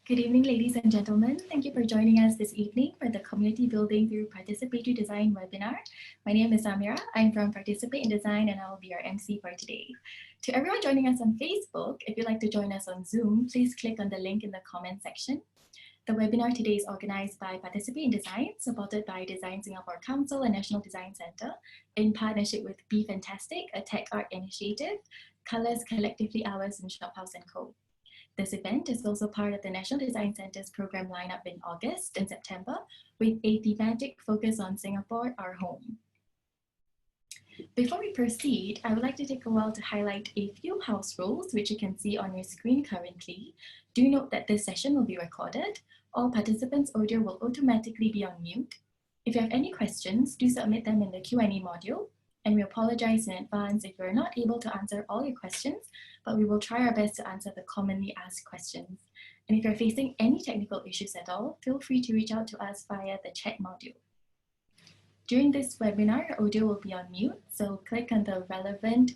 Good evening, ladies and gentlemen. Thank you for joining us this evening for the Community Building Through Participatory Design webinar. My name is Amira. I'm from Participate in Design and I will be your MC for today. To everyone joining us on Facebook, if you'd like to join us on Zoom, please click on the link in the comment section. The webinar today is organized by Participate in Design, supported by DesignSingapore Council and National Design Centre, in partnership with BeFantastic, a tech art initiative, Colours Collectively Ours and Shophouse Co. This event is also part of the National Design Centre's program lineup in August and September, with a thematic focus on Singapore, our home. Before we proceed, I would like to take a while to highlight a few house rules, which you can see on your screen currently. Do note that this session will be recorded. All participants' audio will automatically be on mute. If you have any questions, do submit them in the Q&A module. And we apologize in advance if we're not able to answer all your questions, but we will try our best to answer the commonly asked questions. And if you're facing any technical issues at all, feel free to reach out to us via the chat module. During this webinar, your audio will be on mute, so click on the relevant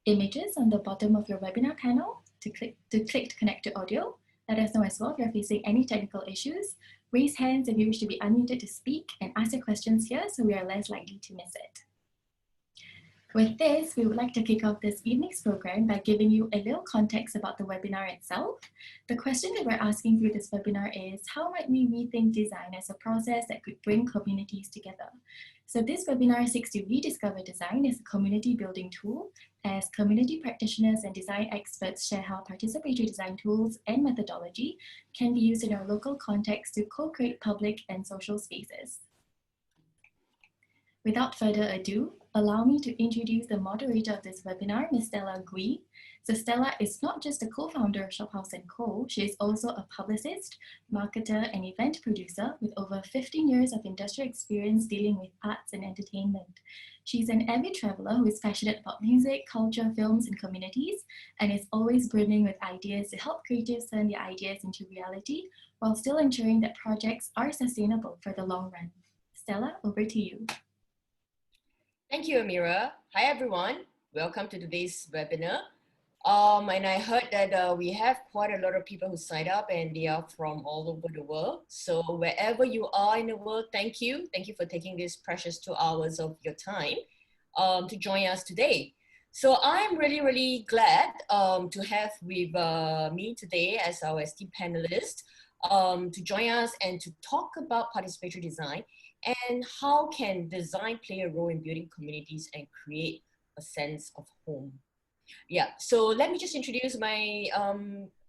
images on the bottom of your webinar panel to click to connect to audio. Let us know as well if you're facing any technical issues. Raise hands if you wish to be unmuted to speak and ask your questions here so we are less likely to miss it. With this, we would like to kick off this evening's program by giving you a little context about the webinar itself. The question that we're asking through this webinar is, how might we rethink design as a process that could bring communities together? So this webinar seeks to rediscover design as a community building tool, as community practitioners and design experts share how participatory design tools and methodology can be used in our local context to co-create public and social spaces. Without further ado, allow me to introduce the moderator of this webinar, Ms. Stella Gui. So Stella is not just a co-founder of Shophouse Co. She is also a publicist, marketer, and event producer with over 15 years of industry experience dealing with arts and entertainment. She's an avid traveler who is passionate about music, culture, films, and communities, and is always brimming with ideas to help creatives turn their ideas into reality, while still ensuring that projects are sustainable for the long run. Stella, over to you. Thank you, Amira. Hi, everyone. Welcome to today's webinar. And I heard that we have quite a lot of people who signed up and they are from all over the world. So wherever you are in the world, thank you. Thank you for taking this precious 2 hours of your time to join us today. So I'm really, really glad to have with me today as our esteemed panelist to join us and to talk about participatory design and how can design play a role in building communities and create a sense of home. Yeah, so let me just introduce my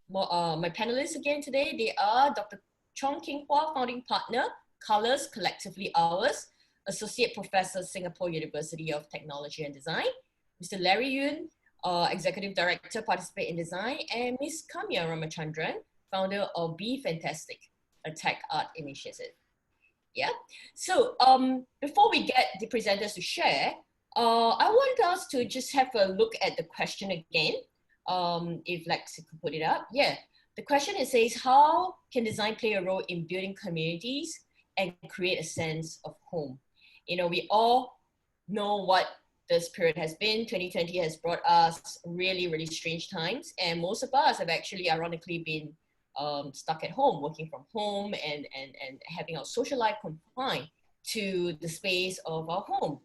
my panelists again today. They are Dr. Chong King Hua, founding partner, Colours Collectively Ours, Associate Professor, Singapore University of Technology and Design, Mr. Larry Yun, Executive Director, Participate in Design, and Ms. Kamya Ramachandran, founder of BeFantastic, a tech art initiative. Yeah, so before we get the presenters to share, I want us to just have a look at the question again, if Lexi could put it up. Yeah, the question it says, how can design play a role in building communities and create a sense of home? You know, we all know what this period has been. 2020 has brought us really, really strange times, and most of us have actually ironically been stuck at home, working from home and having our social life confined to the space of our home,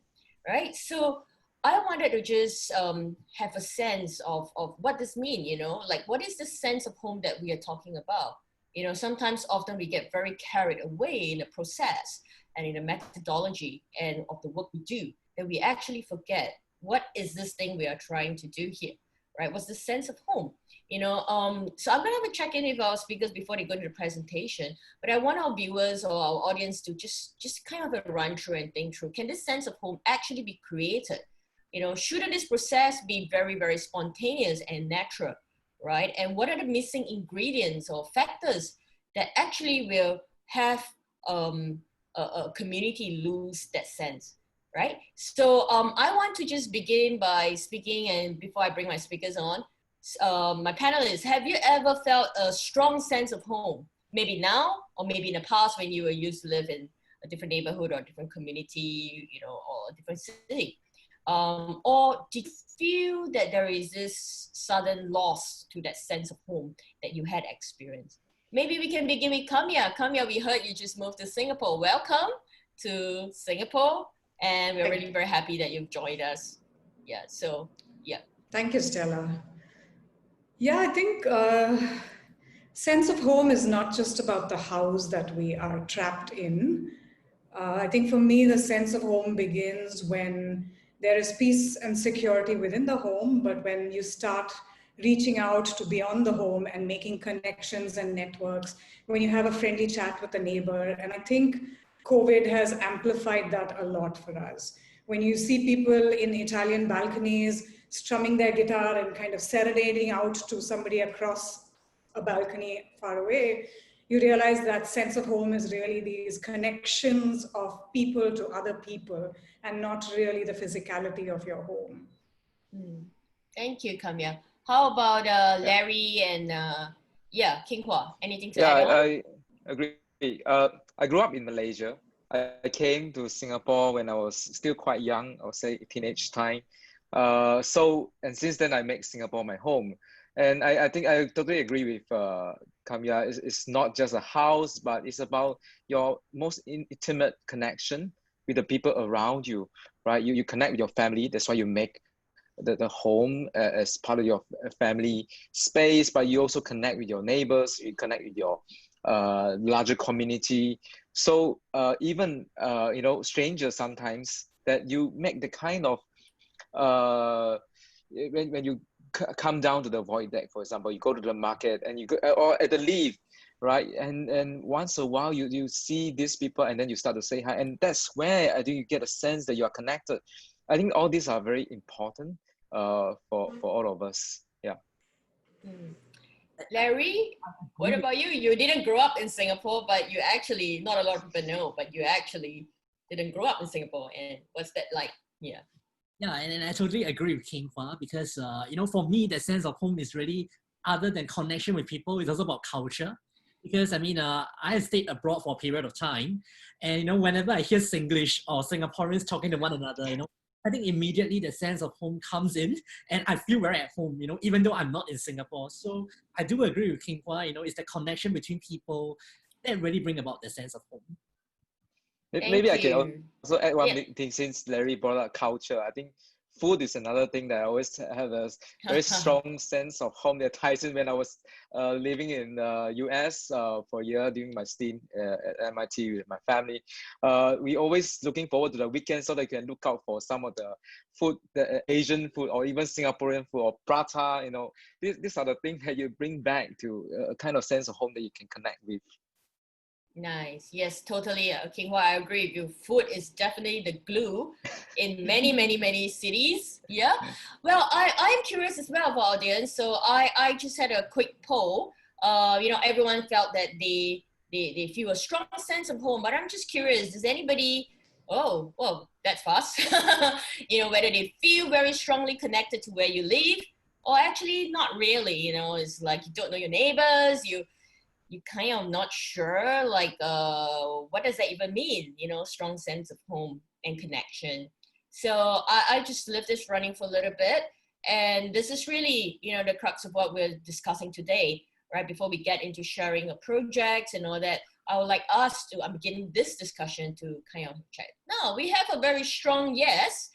right? So I wanted to just have a sense of what this means, you know, like what is the sense of home that we are talking about? You know, sometimes often we get very carried away in the process and in the methodology and of the work we do, that we actually forget what is this thing we are trying to do here, right? What's the sense of home? You know, so I'm gonna have a check-in with our speakers before they go to the presentation, but I want our viewers or our audience to just kind of a run through and think through, can this sense of home actually be created? You know, shouldn't this process be very, very spontaneous and natural, right? And what are the missing ingredients or factors that actually will have a community lose that sense, right? So I want to just begin by speaking, and before I bring my speakers on, my panelists, have you ever felt a strong sense of home? Maybe now, or maybe in the past when you were used to live in a different neighborhood or a different community, you know, or a different city. Or did you feel that there is this sudden loss to that sense of home that you had experienced? maybe we can begin with Kamya. Kamya, we heard you just moved to Singapore. Welcome to Singapore. And we're really very happy that you've joined us. Yeah, so, yeah. Thank you, Stella. Yeah, I think sense of home is not just about the house that we are trapped in. I think for me, the sense of home begins when there is peace and security within the home, but when you start reaching out to beyond the home and making connections and networks, when you have a friendly chat with a neighbor. And I think COVID has amplified that a lot for us. When you see people in Italian balconies strumming their guitar and kind of serenading out to somebody across a balcony far away, you realize that sense of home is really these connections of people to other people and not really the physicality of your home. Thank you, Kamya. How about Larry and King Hua? Anything to add on? I agree. I grew up in Malaysia. I came to Singapore when I was still quite young, I would say teenage time. And since then I make Singapore my home. And I think I totally agree with Kamya. It's not just a house, but it's about your most intimate connection with the people around you, right? You connect with your family. That's why you make the home as part of your family space, but you also connect with your neighbors, you connect with your larger community. So even, strangers sometimes, that you make the kind of, when you come down to the void deck, for example, you go to the market and you go, or at the lift, right? And once a while you see these people and then you start to say hi. And that's where I think you get a sense that you are connected. I think all these are very important for all of us. Yeah. Larry, what about you? You didn't grow up in Singapore, but you actually, not a lot of people know, but you actually didn't grow up in Singapore. And what's that like? Yeah. Yeah, and I totally agree with King Hua because, for me, the sense of home is really, other than connection with people, it's also about culture. Because, I stayed abroad for a period of time. And, whenever I hear Singlish or Singaporeans talking to one another, I think immediately the sense of home comes in and I feel very at home, even though I'm not in Singapore. So I do agree with King Hua, it's the connection between people that really bring about the sense of home. Maybe I can also add one thing since Larry brought up culture. I think food is another thing that I always have a very strong sense of home that ties in. When I was living in US for a year during my stint at MIT with my family, we always looking forward to the weekend so that you can look out for some of the food, the Asian food or even Singaporean food or prata. These are the things that you bring back to a kind of sense of home that you can connect with. Nice. Yes, totally. King Hua, I agree with you. Food is definitely the glue in many, many, many cities. Yeah. Well, I'm curious as well of our audience. So I just had a quick poll. Everyone felt that they feel a strong sense of home, but I'm just curious, does anybody, oh, well, that's fast. Whether they feel very strongly connected to where you live or actually not really, it's like you don't know your neighbors, you kind of not sure, like, what does that even mean? Strong sense of home and connection. So I just left this running for a little bit. And this is really, the crux of what we're discussing today, right? Before we get into sharing a project and all that, I would like us to, I'm beginning this discussion to kind of check. Now, we have a very strong yes.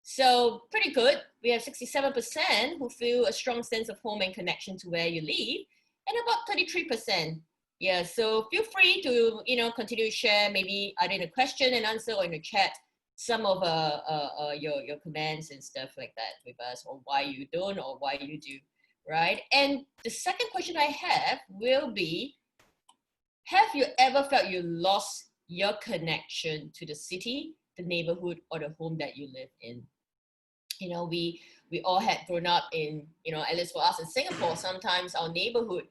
So pretty good. We have 67% who feel a strong sense of home and connection to where you live. And about 33%. Yeah, so feel free to, continue to share maybe either in a question and answer or in the chat some of your comments and stuff like that with us, or why you don't or why you do, right? And the second question I have will be, have you ever felt you lost your connection to the city, the neighborhood, or the home that you live in? We all had grown up in, at least for us in Singapore, sometimes our neighborhood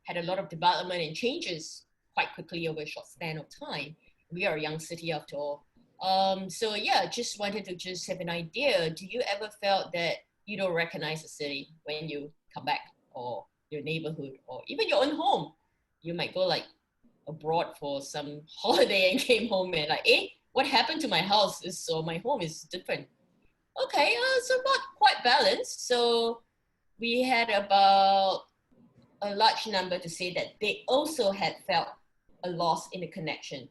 had a lot of development and changes quite quickly over a short span of time. We are a young city after all. So yeah, just wanted to just have an idea. Do you ever felt that you don't recognize the city when you come back, or your neighborhood, or even your own home? You might go like abroad for some holiday and came home and like, what happened to my house? So my home is different. Okay, so not quite balanced. So we had about a large number to say that they also had felt a loss in the connection.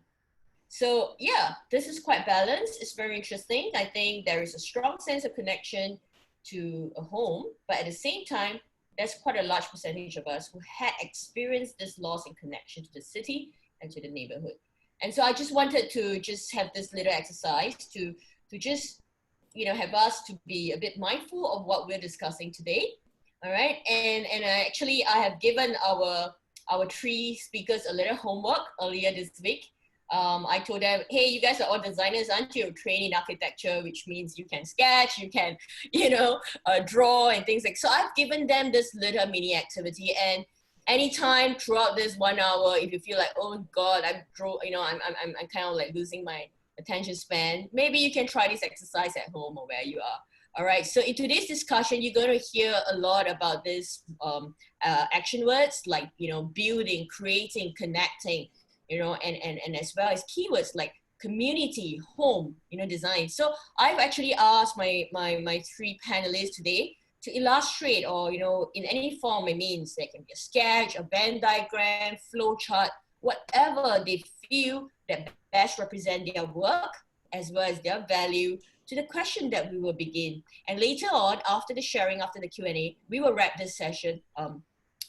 So yeah, this is quite balanced. It's very interesting. I think there is a strong sense of connection to a home, but at the same time, there's quite a large percentage of us who had experienced this loss in connection to the city and to the neighborhood. And so I just wanted to just have this little exercise to just, you know, have us to be a bit mindful of what we're discussing today. All right, and I have given our three speakers a little homework earlier this week. I told them, hey, you guys are all designers, aren't you? Trained in architecture, which means you can sketch, you can, you know, draw and things like. So I've given them this little mini activity, and anytime throughout this 1 hour, if you feel like, oh God, I'm kind of like losing my attention span, maybe you can try this exercise at home or where you are. All right, so in today's discussion, you're going to hear a lot about this action words like, you know, building, creating, connecting, you know, and as well as keywords like community, home, you know, design. So I've actually asked my three panelists today to illustrate, or, you know, in any form it means, there can be a sketch, a Venn diagram, flow chart, whatever they feel that best represent their work as well as their value to the question that we will begin. And later on, after the sharing, after the Q&A, we will wrap this session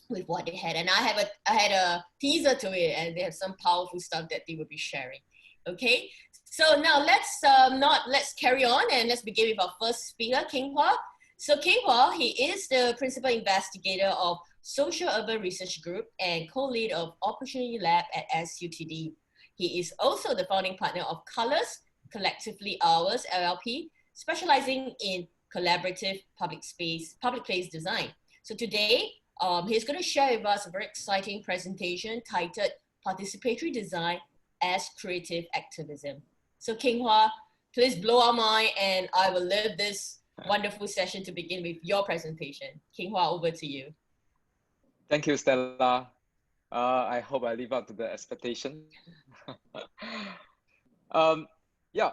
with what they had. And I had a teaser to it, and they have some powerful stuff that they will be sharing. Okay, so now let's carry on, and let's begin with our first speaker, King Hua. So King Hua, he is the principal investigator of Social Urban Research Group and co-lead of Opportunity Lab at SUTD. He is also the founding partner of Colors, Collectively Ours, LLP, specializing in collaborative public place design. So today, he's going to share with us a very exciting presentation titled Participatory Design as Creative Activism. So King Hua, please blow our mind, and I will leave this wonderful session to begin with your presentation. King Hua, over to you. Thank you, Stella. I hope I live up to the expectation. Yeah,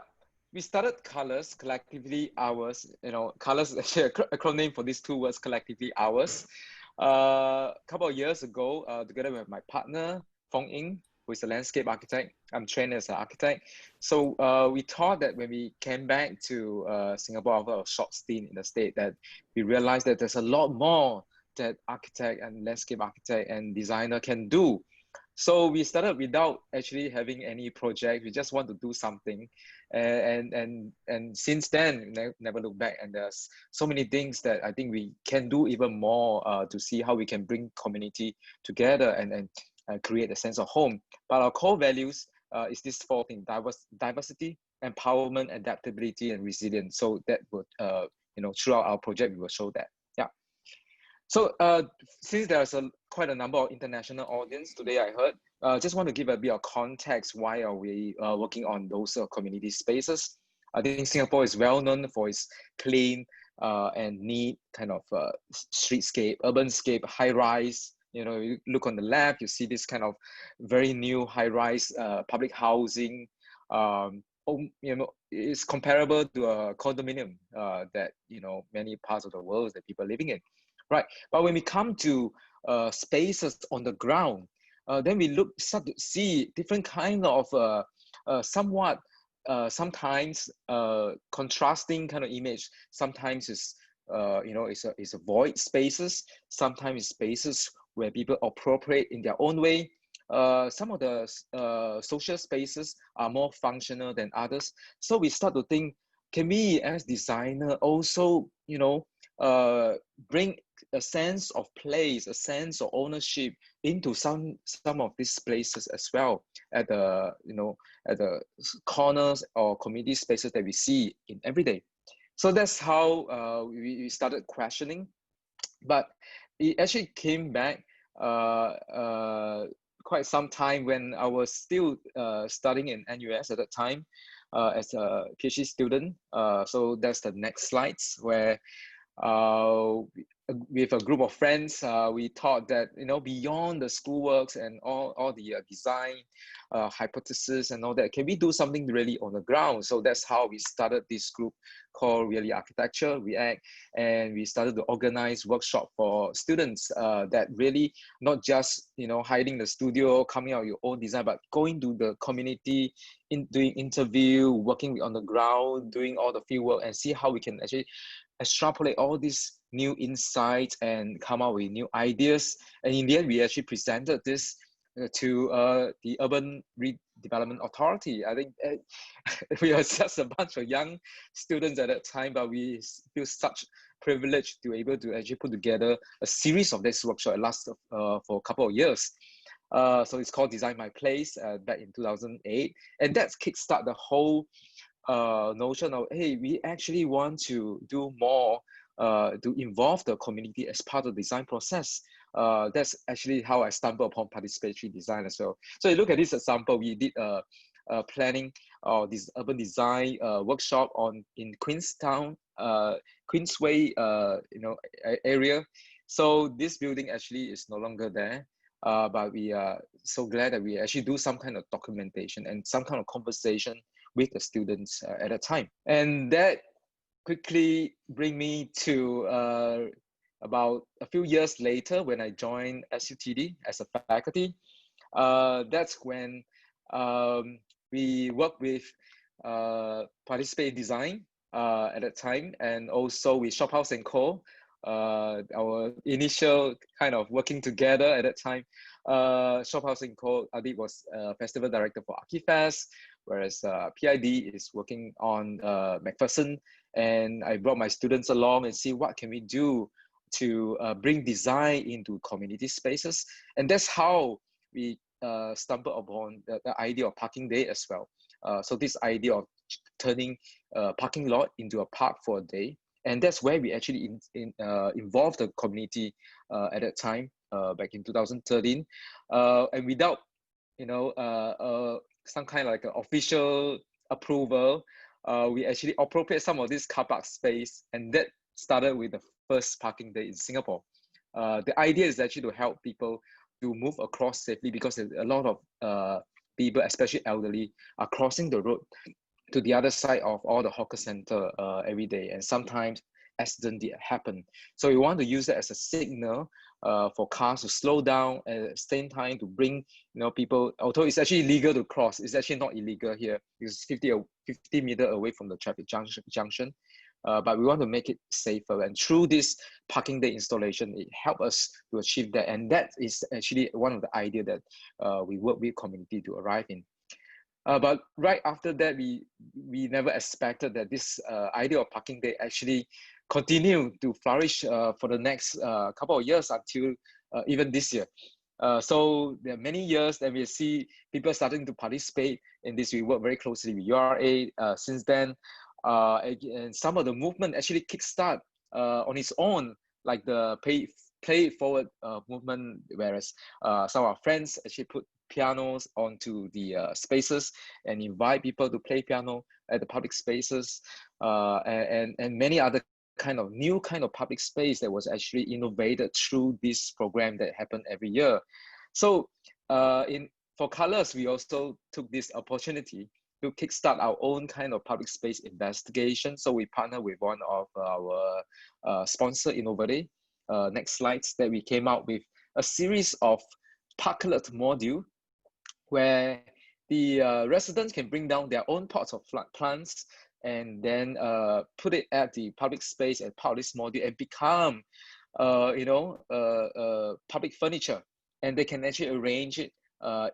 we started Colors, Collectively Ours. You know, Colors is actually an acronym for these two words, Collectively Ours. A couple of years ago, together with my partner, Fong Ying, who is a landscape architect. I'm trained as an architect. So we thought that when we came back to Singapore after a short stint in the state, that we realized that there's a lot more that architect and landscape architect and designer can do. So we started without actually having any project. We just want to do something, and since then, never look back. And there's so many things that I think we can do even more to see how we can bring community together and create a sense of home. But our core values is this four things: diversity, empowerment, adaptability, and resilience. So that would, you know, throughout our project, we will show that. Yeah. So since there's quite a number of international audience today, I heard, just want to give a bit of context. Why are we working on those community spaces? I think Singapore is well known for its clean and neat kind of streetscape, urbanscape, high-rise. You know, you look on the left, you see this kind of very new high-rise public housing. You know, it's comparable to a condominium that, you know, many parts of the world that people are living in. Right, but when we come to spaces on the ground, then we start to see different kind of somewhat sometimes contrasting kind of image. Sometimes it's you know, it's a void spaces. Sometimes it's spaces where people appropriate in their own way. Some of the social spaces are more functional than others. So we start to think, can we as designer also, you know, bring a sense of place, a sense of ownership into some of these places as well, at the, you know, at the corners or community spaces that we see in every day. So that's how we started questioning, but it actually came back quite some time when I was still studying in NUS at that time as a PhD student. So that's the next slides, where with a group of friends, we thought that, beyond the schoolworks and all the design hypothesis and all that, can we do something really on the ground? So that's how we started this group called Really Architecture, React, and we started to organize workshop for students that really not just, hiding the studio, coming out with your own design, but going to the community, doing interview, working on the ground, doing all the field work, and see how we can actually extrapolate all these new insights and come up with new ideas. And in the end, we actually presented this to the Urban Redevelopment Authority. I think we are just a bunch of young students at that time, but we feel such privileged to be able to actually put together a series of this workshop. It lasted for a couple of years. So it's called Design My Place back in 2008. And that's kickstart the whole notion of, hey, we actually want to do more to involve the community as part of the design process. That's actually how I stumbled upon participatory design as well. So you look at this example, we did a planning this urban design workshop in Queenstown, Queensway, area. So this building actually is no longer there. But we are so glad that we actually do some kind of documentation and some kind of conversation with the students at a time. And that quickly bring me to about a few years later when I joined SUTD as a faculty. That's when we worked with Participate Design at that time, and also with Shophouse Co. Our initial kind of working together at that time. Shophouse Co. Adib was festival director for ArchiFest, whereas PID is working on McPherson, and I brought my students along and see what can we do to bring design into community spaces. And that's how we stumbled upon the idea of parking day as well. So this idea of turning a parking lot into a park for a day. And that's where we actually involved the community at that time, back in 2013. And without, some kind of like an official approval, we actually appropriate some of this car park space, and that started with the first parking day in Singapore. The idea is actually to help people to move across safely, because a lot of people, especially elderly, are crossing the road to the other side of all the hawker center every day, and sometimes accidents did happen. So we want to use that as a signal for cars to slow down, and at the same time to bring people, although it's actually illegal to cross, it's actually not illegal here. It's 50 meters away from the traffic junction. But we want to make it safer, and through this parking day installation, it helps us to achieve that. And that is actually one of the ideas that we work with community to arrive in. But right after that, we never expected that this idea of parking day actually continue to flourish for the next couple of years until even this year. So there are many years that we see people starting to participate in this. We work very closely with URA since then. And some of the movement actually kickstart on its own, like the Pay It Forward movement, whereas some of our friends actually put pianos onto the spaces and invite people to play piano at the public spaces, and many other new kind of public space that was actually innovated through this program that happened every year. So for Colors, we also took this opportunity to kickstart our own kind of public space investigation. So we partnered with one of our sponsor Innovate. Next slides, that we came out with a series of parklet module where the residents can bring down their own pots of plants and then put it at the public space as part of this module and become, public furniture. And they can actually arrange it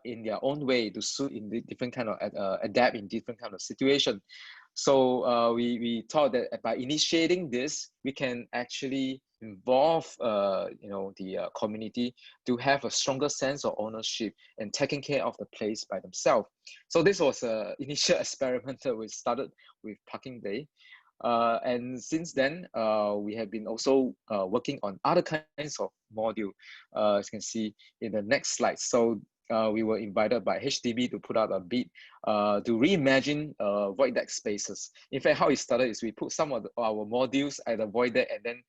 in their own way to suit in the different kind of adapt in different kind of situation. So we thought that by initiating this, we can actually involve the community to have a stronger sense of ownership and taking care of the place by themselves. So this was an initial experiment that we started with Parking Day. And since then, we have been also working on other kinds of module, as you can see in the next slide. So we were invited by HDB to put out a bid to reimagine void deck spaces. In fact, how it started is we put some of our modules at the void deck, and then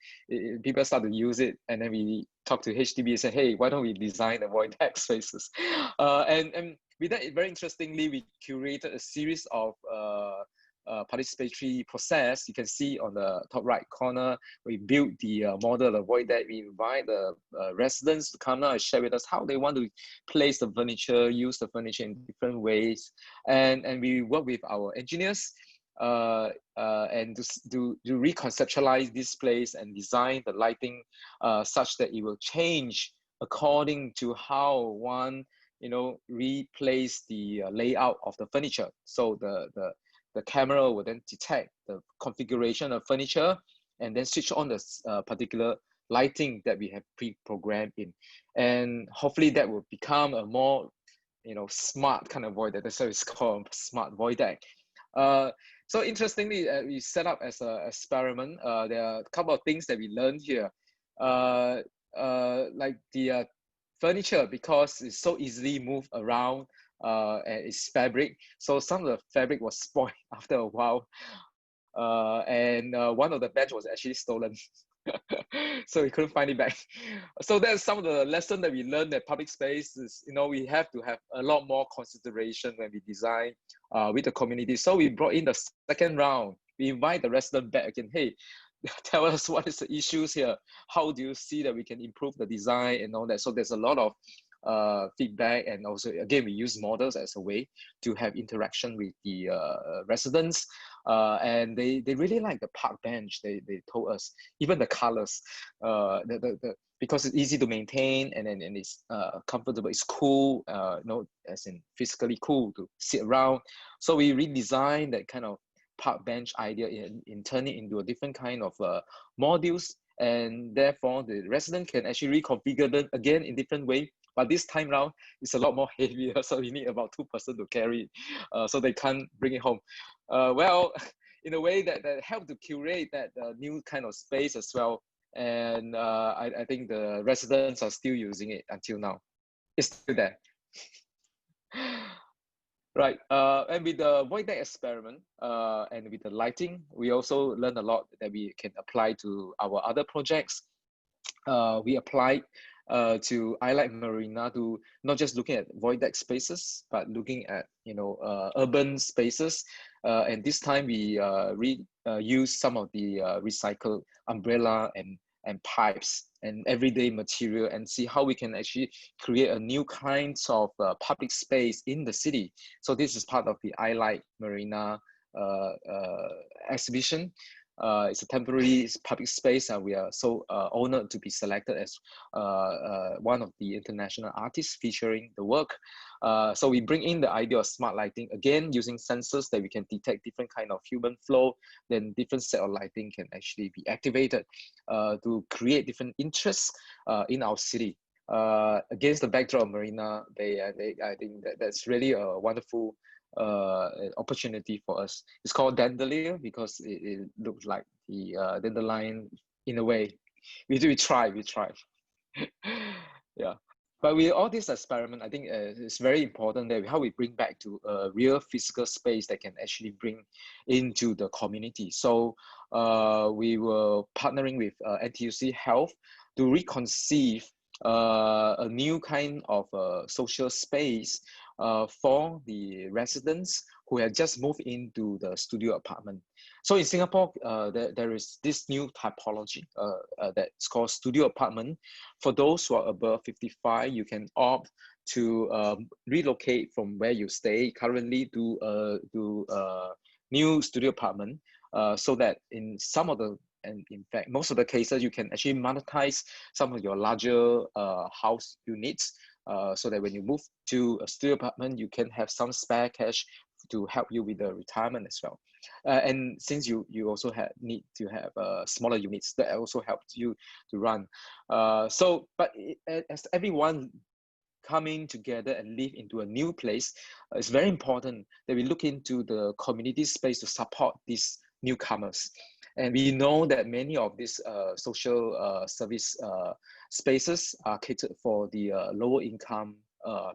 people start to use it, and then we talked to HDB and said, hey, why don't we design the void deck spaces? And with that, very interestingly, we curated a series of participatory process. You can see on the top right corner, we built the model of the void deck. We invite the residents to come out and share with us how they want to place the furniture, use the furniture in different ways. And we work with our engineers and to reconceptualize this place and design the lighting such that it will change according to how one, replace the layout of the furniture. So the camera will then detect the configuration of furniture and then switch on the particular lighting that we have pre-programmed in. And hopefully that will become a more, smart kind of void deck. That's why it's called smart void deck. So interestingly, we set up as an experiment. There are a couple of things that we learned here. Like the furniture, because it's so easily moved around, and it's fabric. So some of the fabric was spoiled after a while. And one of the bench was actually stolen. So we couldn't find it back. So that's some of the lesson that we learned at public space is, we have to have a lot more consideration when we design with the community. So we brought in the second round. We invite the resident back again. Hey, tell us what is the issues here. How do you see that we can improve the design and all that? So there's a lot of feedback, and also again we use models as a way to have interaction with the residents, and they really like the park bench. They told us even the colors, because it's easy to maintain, and it's comfortable, it's cool, as in physically cool to sit around. So we redesigned that kind of park bench idea in turn it into a different kind of modules, and therefore the resident can actually reconfigure them again in different way. But this time round, it's a lot more heavier, so you need about 2 persons to carry it, so they can't bring it home. Well, in a way that helped to curate that new kind of space as well. And I think the residents are still using it until now. It's still there. Right, and with the void deck experiment and with the lighting, we also learned a lot that we can apply to our other projects. We applied to ILight Marina to not just looking at void deck spaces, but looking at urban spaces. And this time we use some of the recycled umbrella and pipes and everyday material, and see how we can actually create a new kinds of public space in the city. So this is part of the ILight Marina exhibition. It's a temporary public space, and we are so honored to be selected as one of the international artists featuring the work. So we bring in the idea of smart lighting, again using sensors that we can detect different kind of human flow. Then different set of lighting can actually be activated to create different interests in our city. Against the backdrop of Marina Bay, I think that's really a wonderful opportunity for us. It's called Dande-lier because it looks like the dandelion in a way. We try. Yeah. But with all this experiment, I think it's very important that how we bring back to a real physical space that can actually bring into the community. So we were partnering with NTUC Health to reconceive a new kind of social space for the residents who have just moved into the studio apartment. So in Singapore, there is this new typology that's called studio apartment. For those who are above 55, you can opt to relocate from where you stay currently to new studio apartment, so that in some of the, and in fact, most of the cases, you can actually monetize some of your larger house units, so that when you move to a studio apartment, you can have some spare cash to help you with the retirement as well. And since you also need to have smaller units, that also helps you to run. But as everyone coming together and live into a new place, it's very important that we look into the community space to support these newcomers. And we know that many of these social service spaces are catered for the lower income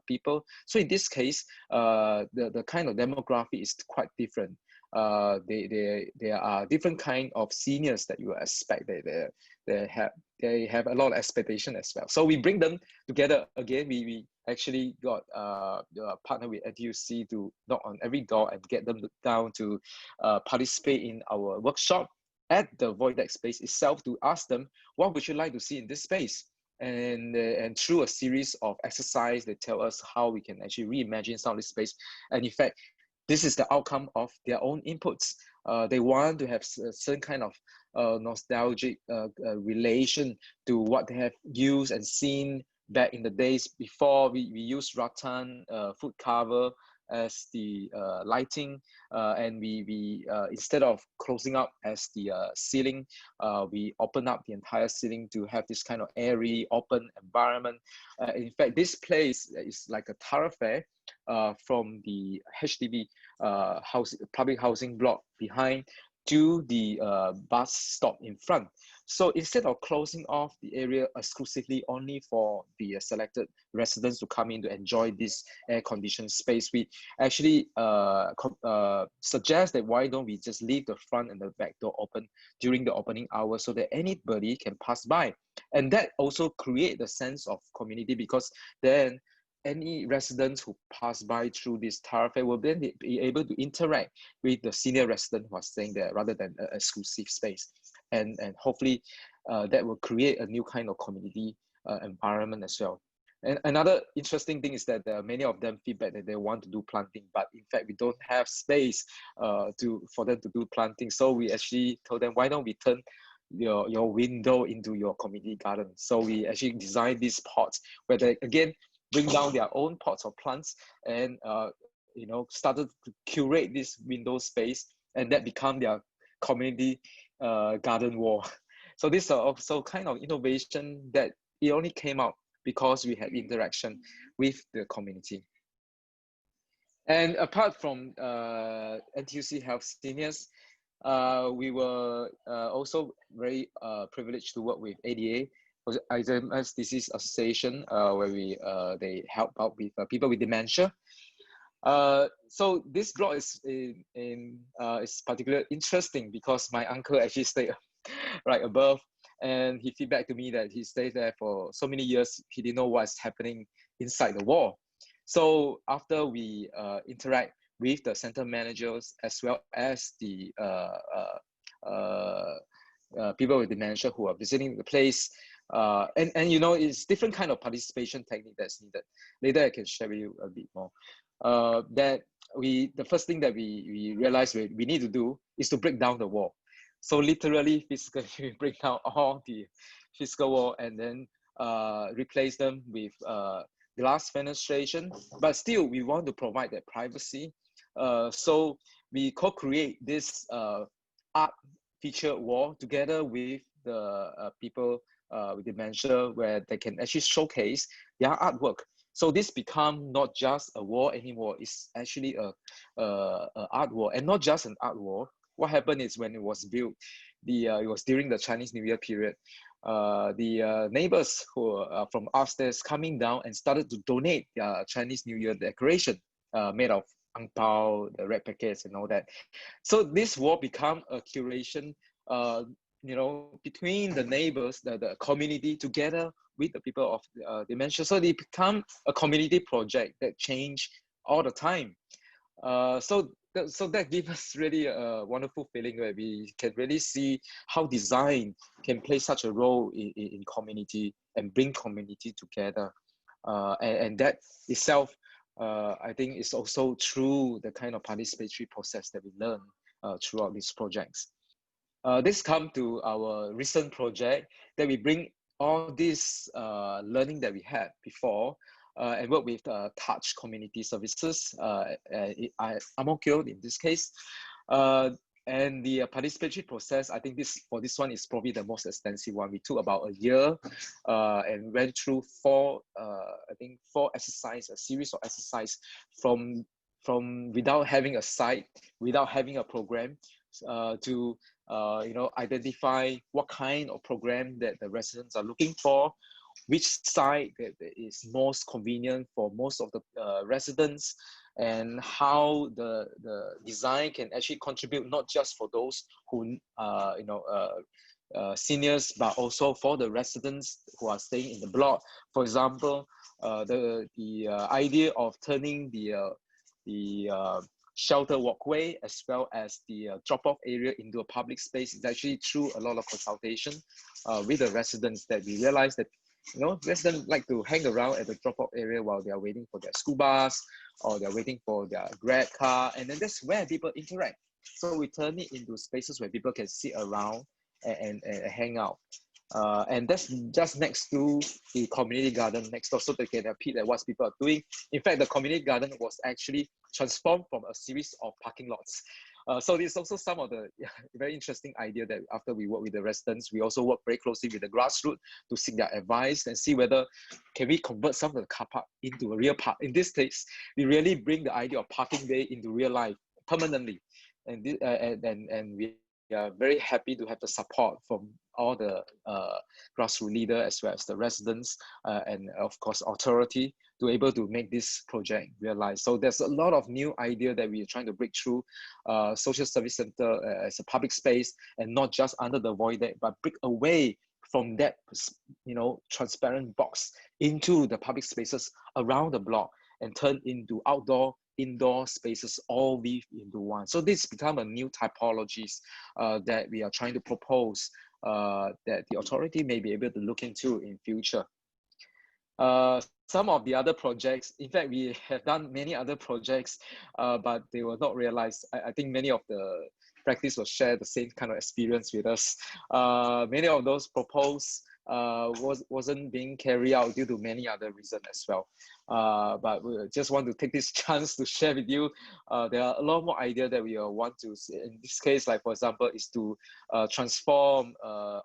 people. So in this case, the kind of demography is quite different. There are different kind of seniors that you expect. They have a lot of expectation as well. So we bring them together again. We actually got partner with NTUC to knock on every door and get them down to participate in our workshop at the void deck space itself, to ask them, what would you like to see in this space? And through a series of exercise, they tell us how we can actually reimagine some of this space. And in fact, this is the outcome of their own inputs. They want to have a certain kind of nostalgic relation to what they have used and seen back in the days before we used rattan foot cover as the lighting, and we instead of closing up as the ceiling, we open up the entire ceiling to have this kind of airy, open environment. In fact, this place is like a thoroughfare from the HDB public housing block behind to the bus stop in front. So instead of closing off the area exclusively only for the selected residents to come in to enjoy this air-conditioned space, we actually suggest that why don't we just leave the front and the back door open during the opening hours so that anybody can pass by. And that also creates a sense of community, because then any residents who pass by through this thoroughfare will then be able to interact with the senior resident who are staying there, rather than an exclusive space. And hopefully that will create a new kind of community environment as well. And another interesting thing is that many of them feedback that they want to do planting, but in fact we don't have space for them to do planting. So we actually told them, why don't we turn your window into your community garden? So we actually designed these pots where they again bring down their own pots of plants and started to curate this window space, and that become their community garden wall. So this is also kind of innovation that it only came out because we had interaction with the community. And apart from NTUC Health Seniors, we were also very privileged to work with ADA, Alzheimer's Disease Association, where they help out with people with dementia. So this blog is particularly interesting because my uncle actually stayed right above, and he feedback to me that he stayed there for so many years, he didn't know what's happening inside the wall. So after we interact with the center managers as well as the people with dementia who are visiting the place, and it's different kind of participation technique that's needed. Later I can share with you a bit more. The first thing that we realized we need to do is to break down the wall. So literally, physically, we break down all the physical wall and then replace them with glass fenestration. But still, we want to provide that privacy. So we co-create this art featured wall together with the people with dementia, where they can actually showcase their artwork. So this become not just a wall anymore, it's actually a art wall, and not just an art wall. What happened is when it was built, it was during the Chinese New Year period, the neighbors who are from upstairs coming down and started to donate their Chinese New Year decoration made of ang pao, the red packets and all that. So this wall become a curation between the neighbors, the community, together with the people of dementia. So they become a community project that change all the time. So that gives us really a wonderful feeling where we can really see how design can play such a role in community and bring community together. And that itself, I think, is also through the kind of participatory process that we learn throughout these projects. This comes to our recent project that we bring all this learning that we had before and work with Touch Community Services, AMK433 in this case. And the participatory process, I think for this one is probably the most extensive one. We took about a year and went through four exercises, a series of exercises from without having a site, without having a program, to identify what kind of program that the residents are looking for, which side that is most convenient for most of the residents, and how the design can actually contribute not just for those who seniors, but also for the residents who are staying in the block. For example, the idea of turning the shelter walkway as well as the drop-off area into a public space is actually through a lot of consultation with the residents, that we realize that residents like to hang around at the drop-off area while they are waiting for their school bus or they're waiting for their Grab car, and then that's where people interact. So we turn it into spaces where people can sit around and hang out. And that's just next to the community garden next door, so they can peek at what people are doing. In fact, the community garden was actually transformed from a series of parking lots. So there's also some of the very interesting idea that after we work with the residents, we also work very closely with the grassroots to seek their advice and see whether can we convert some of the car park into a real park. In this case, we really bring the idea of parking day into real life permanently. And we are very happy to have the support from all the grassroots leaders as well as the residents and of course authority to able to make this project realize. So there's a lot of new idea that we are trying to break through social service center as a public space, and not just under the void deck, but break away from that transparent box into the public spaces around the block and turn into outdoor, indoor spaces all weave into one. So this become a new typologies that we are trying to propose that the authority may be able to look into in future. Some of the other projects, in fact, we have done many other projects, but they were not realized. I think many of the practice will share the same kind of experience with us. Many of those proposed wasn't being carried out due to many other reasons as well. But we just want to take this chance to share with you. There are a lot more ideas that we want to see. In this case, like for example, is to transform,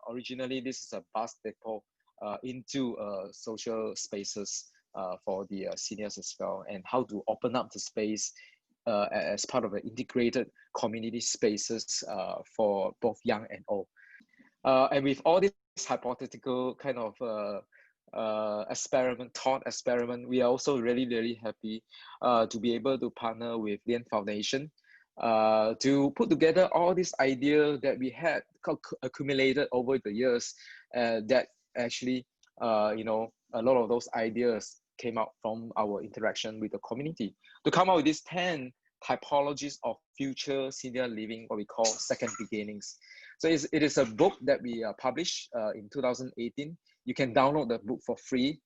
originally this is a bus depot into social spaces for the seniors as well, and how to open up the space as part of an integrated community spaces for both young and old. And with all this hypothetical kind of thought experiment, we are also really happy to be able to partner with Lien Foundation to put together all these ideas that we had accumulated over the years that actually, a lot of those ideas came out from our interaction with the community to come out with these 10 typologies of future senior living, what we call second beginnings. So it is a book that we published in 2018. You can download the book for free.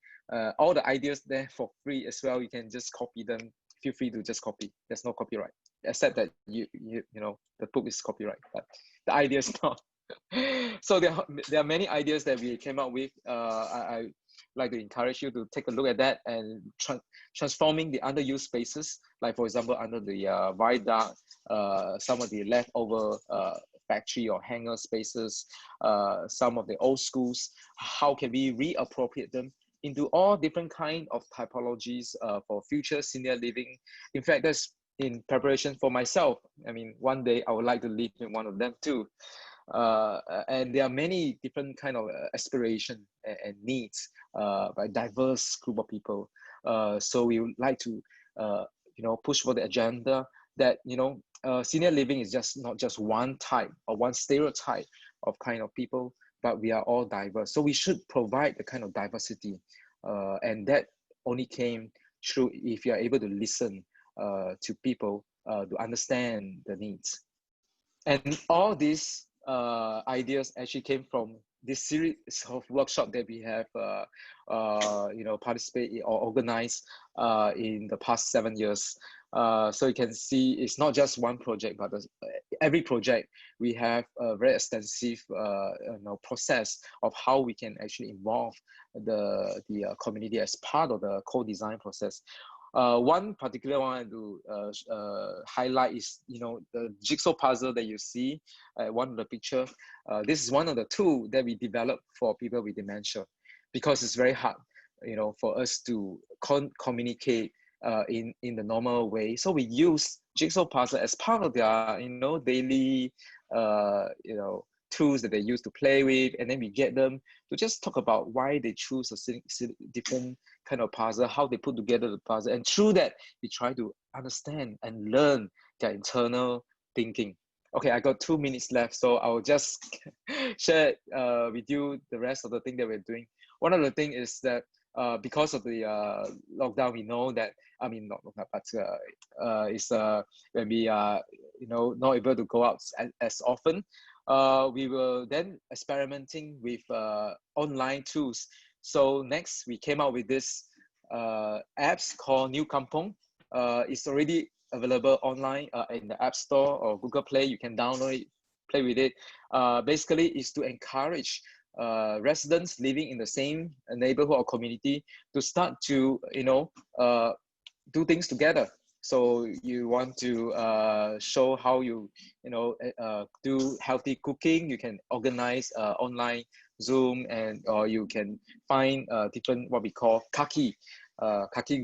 All the ideas there for free as well. You can just copy them. Feel free to just copy. There's no copyright, except that you know the book is copyright, but the idea is not. So there are many ideas that we came up with. I like to encourage you to take a look at that and transforming the underused spaces, like for example under the viaduct, some of the leftover factory or hangar spaces, some of the old schools. How can we reappropriate them into all different kind of typologies for future senior living? In fact, that's in preparation for myself. I mean, one day I would like to live in one of them too. And there are many different kind of aspiration and needs by diverse group of people. So we would like to push for the agenda that senior living is not just one type or one stereotype of kind of people, but we are all diverse. So we should provide the kind of diversity, and that only came through if you are able to listen to people to understand the needs. And all these ideas actually came from this series of workshop that we have participated or organized in the past 7 years. So you can see it's not just one project, but every project we have a very extensive process of how we can actually involve the community as part of the co-design process. One particular one to highlight is the jigsaw puzzle that you see one of the picture. This is one of the tools that we developed for people with dementia, because it's very hard for us to communicate in the normal way. So we use jigsaw puzzle as part of their daily tools that they use to play with, and then we get them to just talk about why they choose a different kind of puzzle, how they put together the puzzle, and through that we try to understand and learn their internal thinking. Okay, I got 2 minutes left, so I'll just share with you the rest of the thing that we're doing. One of the things is that because of the lockdown, we know that, I mean, not lockdown, but it's when we are, not able to go out as often, we were then experimenting with online tools. So next, we came out with this apps called nukampung. It's already available online in the App Store or Google Play. You can download it, play with it. Basically, is to encourage residents living in the same neighborhood or community to start to, do things together. So you want to show how you, do healthy cooking. You can organize online Zoom, or you can find different what we call kaki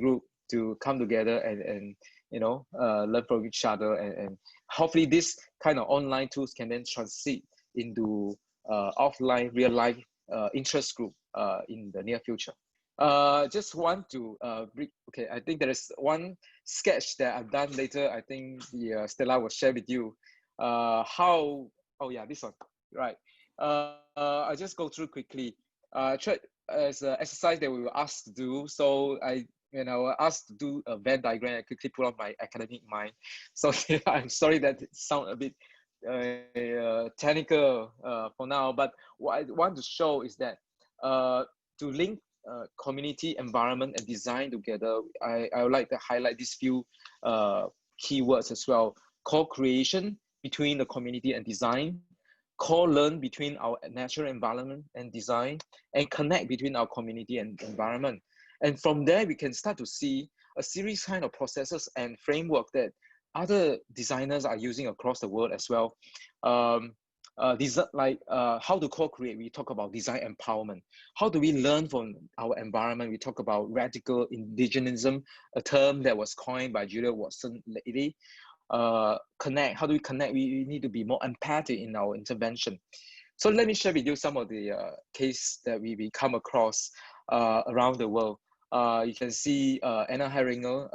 group to come together and learn from each other, and hopefully this kind of online tools can then transit into offline real life interest group in the near future. Just want to okay, I think there is one sketch that I've done later. I think the Stella will share with you how, oh yeah, this one, right. I'll just go through quickly. Try as an exercise that we were asked to do. So I was asked to do a Venn diagram. I quickly put on my academic mind. So I'm sorry that it sounds a bit technical for now, but what I want to show is that to link community, environment, and design together, I would like to highlight these few keywords as well. Co-creation between the community and design, co-learn between our natural environment and design, and connect between our community and environment. And from there, we can start to see a series kind of processes and framework that other designers are using across the world as well. How to co-create, we talk about design empowerment. How do we learn from our environment? We talk about radical indigenism, a term that was coined by Julia Watson lately. Connect, how do we connect? We need to be more empathic in our intervention. So let me share with you some of the case that we come across around the world. You can see Anna Herringer,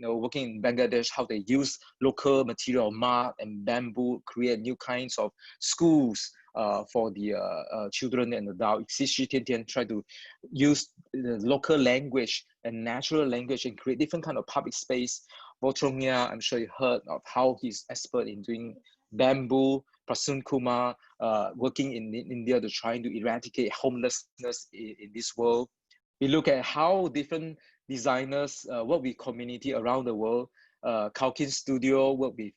working in Bangladesh, how they use local material, mud and bamboo, create new kinds of schools for the children and adults. Try to use the local language and natural language and create different kind of public space. Botrongya, I'm sure you heard of how he's expert in doing bamboo. Prasun Kumar, working in India to trying to eradicate homelessness in this world. We look at how different designers work with community around the world. Kalkin Studio work with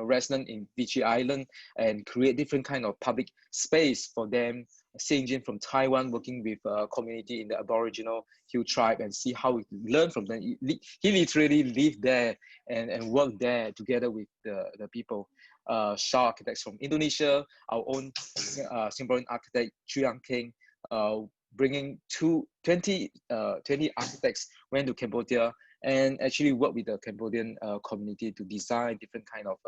resident in Fiji Island and create different kind of public space for them. Singjin from Taiwan working with community in the Aboriginal Hill tribe and see how we learn from them. He literally lived there and worked there together with the people. Shah architects from Indonesia, our own Singaporean architect Chu Yang King, bringing 20 architects went to Cambodia and actually worked with the Cambodian community to design different kind of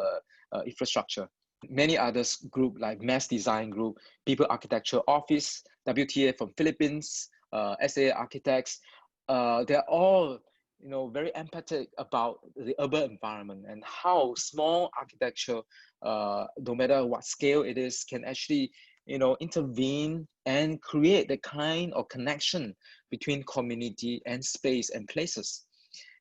infrastructure. Many others group like Mass Design Group, People Architecture Office, WTA from Philippines, SA Architects, they're all very empathetic about the urban environment and how small architecture, no matter what scale it is, can actually intervene and create the kind of connection between community and space and places.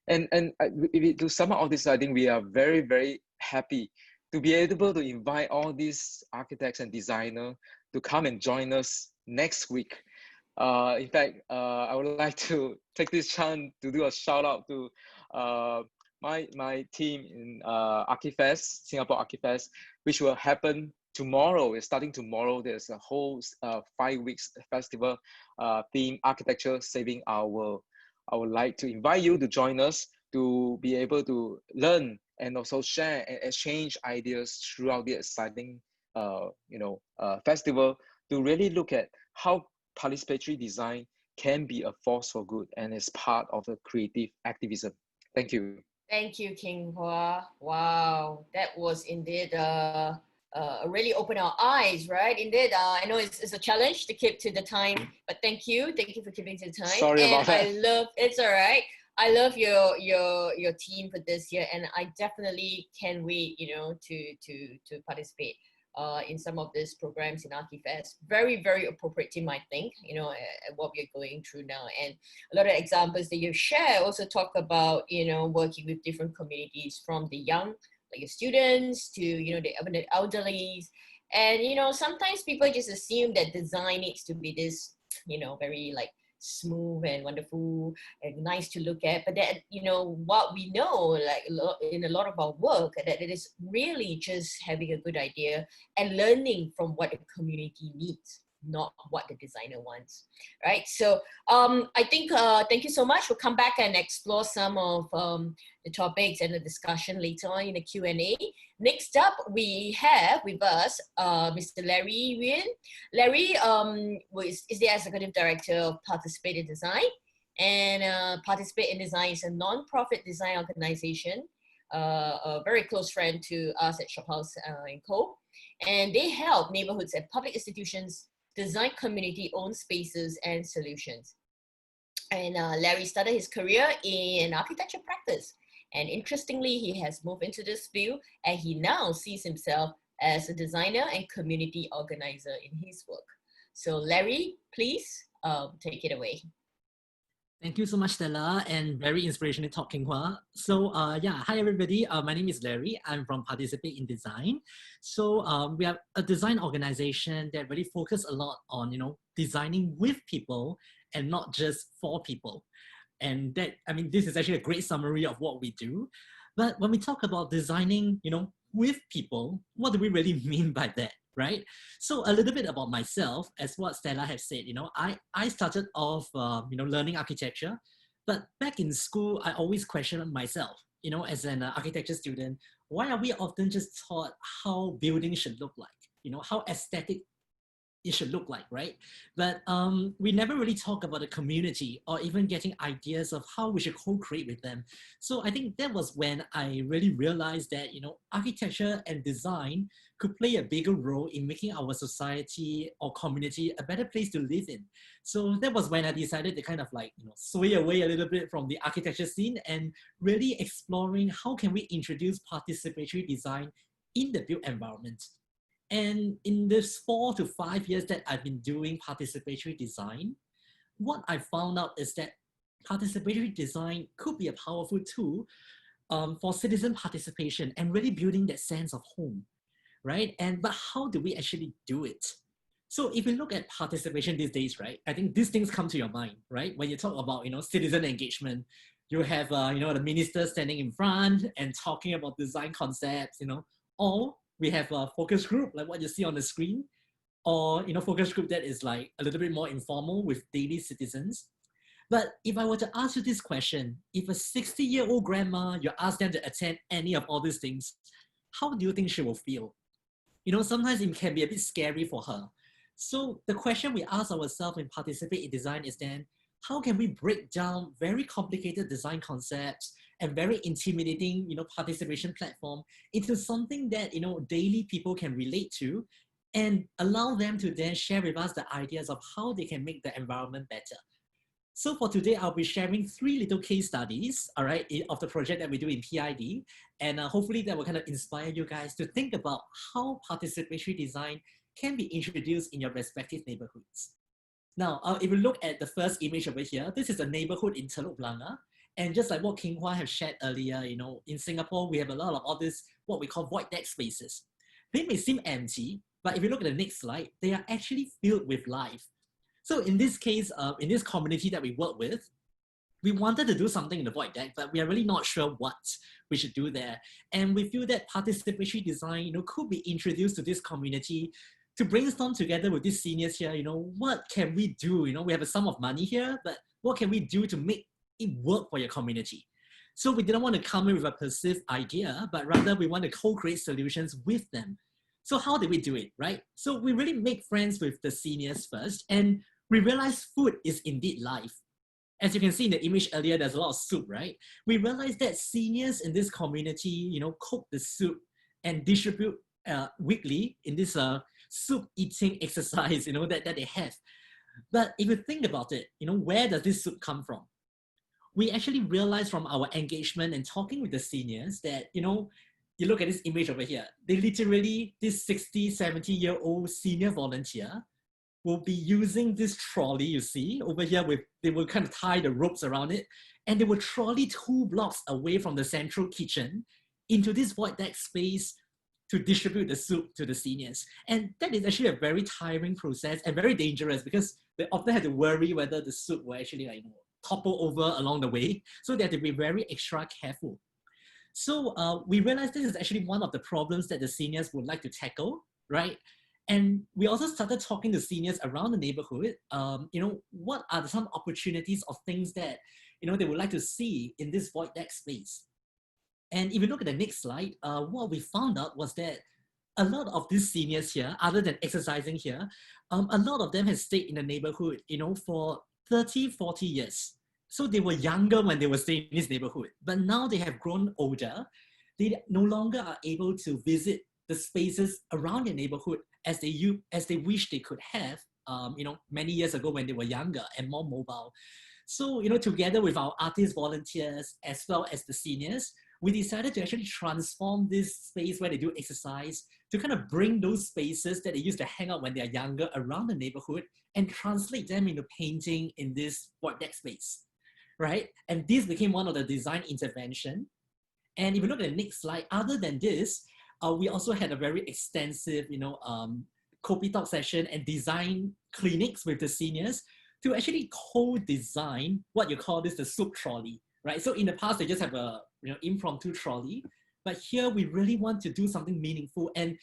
And to sum up all this, I think we are very, very happy to be able to invite all these architects and designers to come and join us next week. In fact, I would like to take this chance to do a shout out to my team in Archifest, Singapore Archifest, which will happen tomorrow. It's starting tomorrow. There's a whole 5 weeks festival theme, Architecture Saving Our World. I would like to invite you to join us to be able to learn and also share and exchange ideas throughout the exciting festival to really look at how participatory design can be a force for good and is part of the creative activism. Thank you. Thank you, King Hua. Wow, that was indeed really opened our eyes, right? Indeed, I know it's a challenge to keep to the time, but thank you for keeping to the time. Sorry and about that. I love, it's all right. I love your team for this year, and I definitely can't wait, you know, to participate in some of these programs in ArchiFest. Very, very appropriate team, I think, you know, what we're going through now. And a lot of examples that you share also talk about, you know, working with different communities, from the young, like your students, to, you know, the elderly. And, you know, sometimes people just assume that design needs to be this, you know, very like smooth and wonderful and nice to look at, but that, you know, what we know, like in a lot of our work, that it is really just having a good idea and learning from what the community needs, not what the designer wants, right? So I think thank you so much. We'll come back and explore some of the topics and the discussion later on in the Q&A. Next up, we have with us Mr. Larry Nguyen. Larry is the Executive Director of Participate in Design. And Participate in Design is a non-profit design organization, a very close friend to us at Shophouse Co. And they help neighborhoods and public institutions design community-owned spaces and solutions. And Larry started his career in architecture practice. And interestingly, he has moved into this field, and he now sees himself as a designer and community organizer in his work. So Larry, please take it away. Thank you so much, Stella, and very inspirational talk, King Hua. So yeah, hi everybody. My name is Larry. I'm from Participate in Design. So we are a design organization that really focus a lot on, you know, designing with people and not just for people. And that, I mean, this is actually a great summary of what we do. But when we talk about designing, you know, with people, what do we really mean by that? Right? So a little bit about myself, as what Stella has said, you know, I started off, you know, learning architecture, but back in school, I always questioned myself, you know, as an architecture student, why are we often just taught how buildings should look like, you know, how aesthetic it should look like, right? But we never really talk about the community or even getting ideas of how we should co-create with them. So I think that was when I really realized that, you know, architecture and design could play a bigger role in making our society or community a better place to live in. So that was when I decided to kind of like, you know, sway away a little bit from the architecture scene and really exploring how can we introduce participatory design in the built environment. And in this 4 to 5 years that I've been doing participatory design, what I found out is that participatory design could be a powerful tool for citizen participation and really building that sense of home, right? But how do we actually do it? So if you look at participation these days, right, I think these things come to your mind, right? When you talk about, you know, citizen engagement, you have, you know, the minister standing in front and talking about design concepts, you know, or we have a focus group like what you see on the screen, or, you know, focus group that is like a little bit more informal with daily citizens. But if I were to ask you this question, if a 60-year-old grandma, you ask them to attend any of all these things, how do you think she will feel? You know, sometimes it can be a bit scary for her. So the question we ask ourselves in Participate in Design is then, how can we break down very complicated design concepts and very intimidating, you know, participation platform into something that, you know, daily people can relate to, and allow them to then share with us the ideas of how they can make the environment better. So for today, I'll be sharing 3 little case studies, all right, of the project that we do in PID. And hopefully that will kind of inspire you guys to think about how participatory design can be introduced in your respective neighborhoods. Now, if you look at the first image over here, this is a neighborhood in Teluk Blangah. And just like what King Hua have shared earlier, you know, in Singapore, we have a lot of all this, what we call void deck spaces. They may seem empty, but if you look at the next slide, they are actually filled with life. So in this case, in this community that we work with, we wanted to do something in the void deck, but we are really not sure what we should do there. And we feel that participatory design, you know, could be introduced to this community to brainstorm together with these seniors here, you know, what can we do? You know, we have a sum of money here, but what can we do to make it work for your community? So we didn't want to come in with a perceived idea, but rather we want to co-create solutions with them. So how did we do it, right? So we really make friends with the seniors first, and we realized food is indeed life. As you can see in the image earlier, there's a lot of soup, right? We realized that seniors in this community, you know, cook the soup and distribute weekly in this soup eating exercise, that they have. But if you think about it, where does this soup come from? We actually realized from our engagement and talking with the seniors that, you look at this image over here, they literally, this 60, 70-year-old senior volunteer will be using this trolley, you see, over here, they will kind of tie the ropes around it, and they will trolley 2 blocks away from the central kitchen into this void deck space to distribute the soup to the seniors. And that is actually a very tiring process and very dangerous, because they often have to worry whether the soup will actually topple over along the way. So they have to be very extra careful. So we realized this is actually one of the problems that the seniors would like to tackle, right? And we also started talking to seniors around the neighborhood, what are some opportunities or things that, they would like to see in this void deck space. And if you look at the next slide, what we found out was that a lot of these seniors here, other than exercising here, a lot of them have stayed in the neighborhood, for 30, 40 years. So they were younger when they were staying in this neighborhood, but now they have grown older. They no longer are able to visit the spaces around their neighborhood as they wish they could have, many years ago when they were younger and more mobile. So, together with our artist volunteers, as well as the seniors, we decided to actually transform this space where they do exercise to kind of bring those spaces that they used to hang out when they're younger around the neighborhood and translate them into painting in this void deck space, right? And this became one of the design intervention. And if you look at the next slide, other than this, we also had a very extensive, copy talk session and design clinics with the seniors to actually co-design what you call this the soup trolley, right? So in the past, they just have a impromptu trolley, but here we really want to do something meaningful. And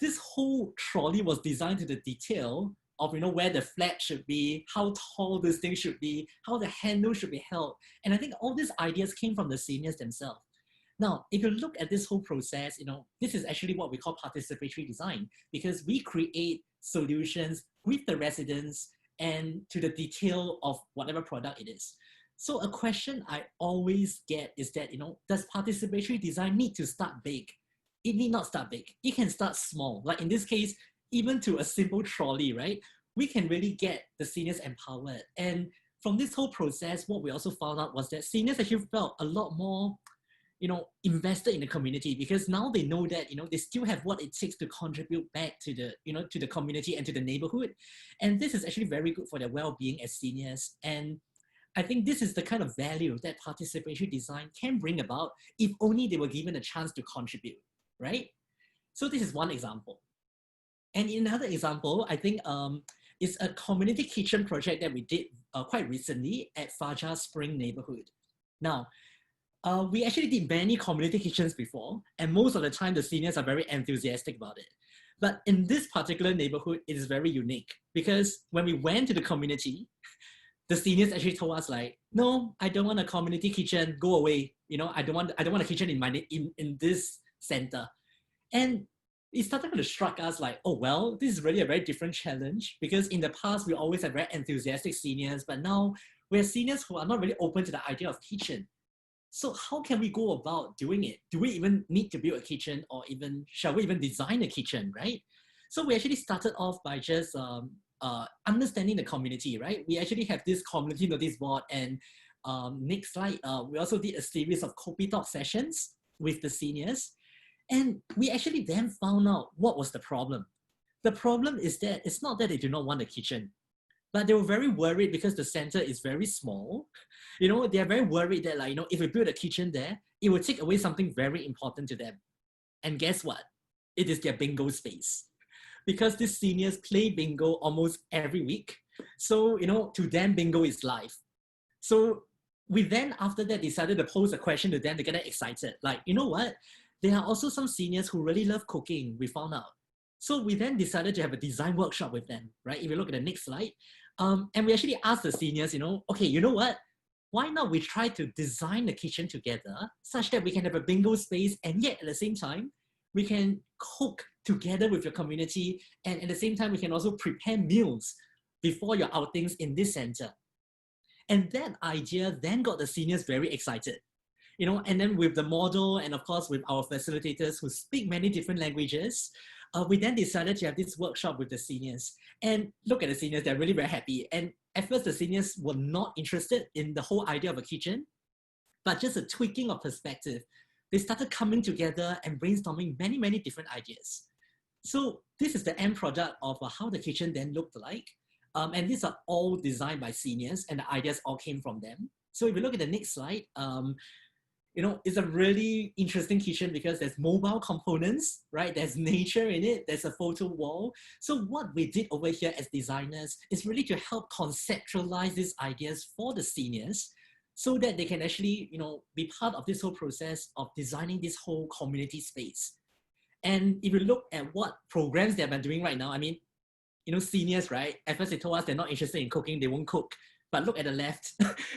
this whole trolley was designed to the detail of where the flag should be, how tall this thing should be, how the handle should be held. And I think all these ideas came from the seniors themselves. Now, if you look at this whole process, this is actually what we call participatory design, because we create solutions with the residents and to the detail of whatever product it is. So a question I always get is that, does participatory design need to start big? It need not start big. It can start small. Like in this case, even to a simple trolley, right? We can really get the seniors empowered. And from this whole process, what we also found out was that seniors actually felt a lot more, invested in the community, because now they know that, they still have what it takes to contribute back to the, to the community and to the neighborhood. And this is actually very good for their well-being as seniors. And I think this is the kind of value that participatory design can bring about if only they were given a chance to contribute, right? So this is one example. And another example, I think, is a community kitchen project that we did quite recently at Fajar Spring neighborhood. Now, we actually did many community kitchens before, and most of the time the seniors are very enthusiastic about it. But in this particular neighborhood, it is very unique, because when we went to the community, the seniors actually told us like, no, I don't want a community kitchen, go away. I don't want a kitchen in this center. And it started to strike us like, oh, well, this is really a very different challenge, because in the past, we always had very enthusiastic seniors, but now we have seniors who are not really open to the idea of kitchen. So how can we go about doing it? Do we even need to build a kitchen, or even shall we even design a kitchen, right? So we actually started off by just understanding the community, right? We actually have this community notice board, and next slide, we also did a series of copy talk sessions with the seniors. And we actually then found out what was the problem. The problem is that it's not that they do not want a kitchen, but they were very worried because the center is very small. They're very worried that if we build a kitchen there, it will take away something very important to them. And guess what? It is their bingo space. Because these seniors play bingo almost every week. So, to them, bingo is life. So we then, after that, decided to pose a question to them to get them excited. Like, you know what? There are also some seniors who really love cooking, we found out. So we then decided to have a design workshop with them, right? If you look at the next slide. And we actually asked the seniors, okay, you know what? Why not we try to design the kitchen together such that we can have a bingo space, and yet at the same time, we can cook together with your community, and at the same time, we can also prepare meals before your outings in this center. And that idea then got the seniors very excited. you know, and then with the model and of course with our facilitators who speak many different languages, we then decided to have this workshop with the seniors. And look at the seniors, they're really very happy. And at first the seniors were not interested in the whole idea of a kitchen, but just a tweaking of perspective. They started coming together and brainstorming many, many different ideas. So this is the end product of how the kitchen then looked like. And these are all designed by seniors and the ideas all came from them. So if you look at the next slide, you know, it's a really interesting kitchen because there's mobile components, right? There's nature in it, there's a photo wall. So what we did over here as designers is really to help conceptualize these ideas for the seniors so that they can actually, you know, be part of this whole process of designing this whole community space. And if you look at what programs they've been doing right now, I mean, you know, seniors, right? At first they told us they're not interested in cooking, they won't cook. But look at the left,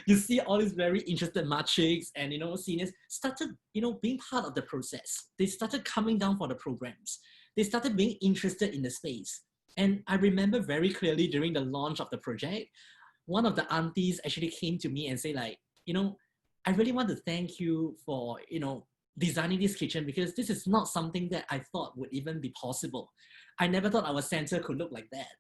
you see all these very interested matrics and, you know, seniors started, you know, being part of the process. They started coming down for the programs. They started being interested in the space. And I remember very clearly during the launch of the project, one of the aunties actually came to me and say like, you know, I really want to thank you for, you know, designing this kitchen because this is not something that I thought would even be possible. I never thought our center could look like that.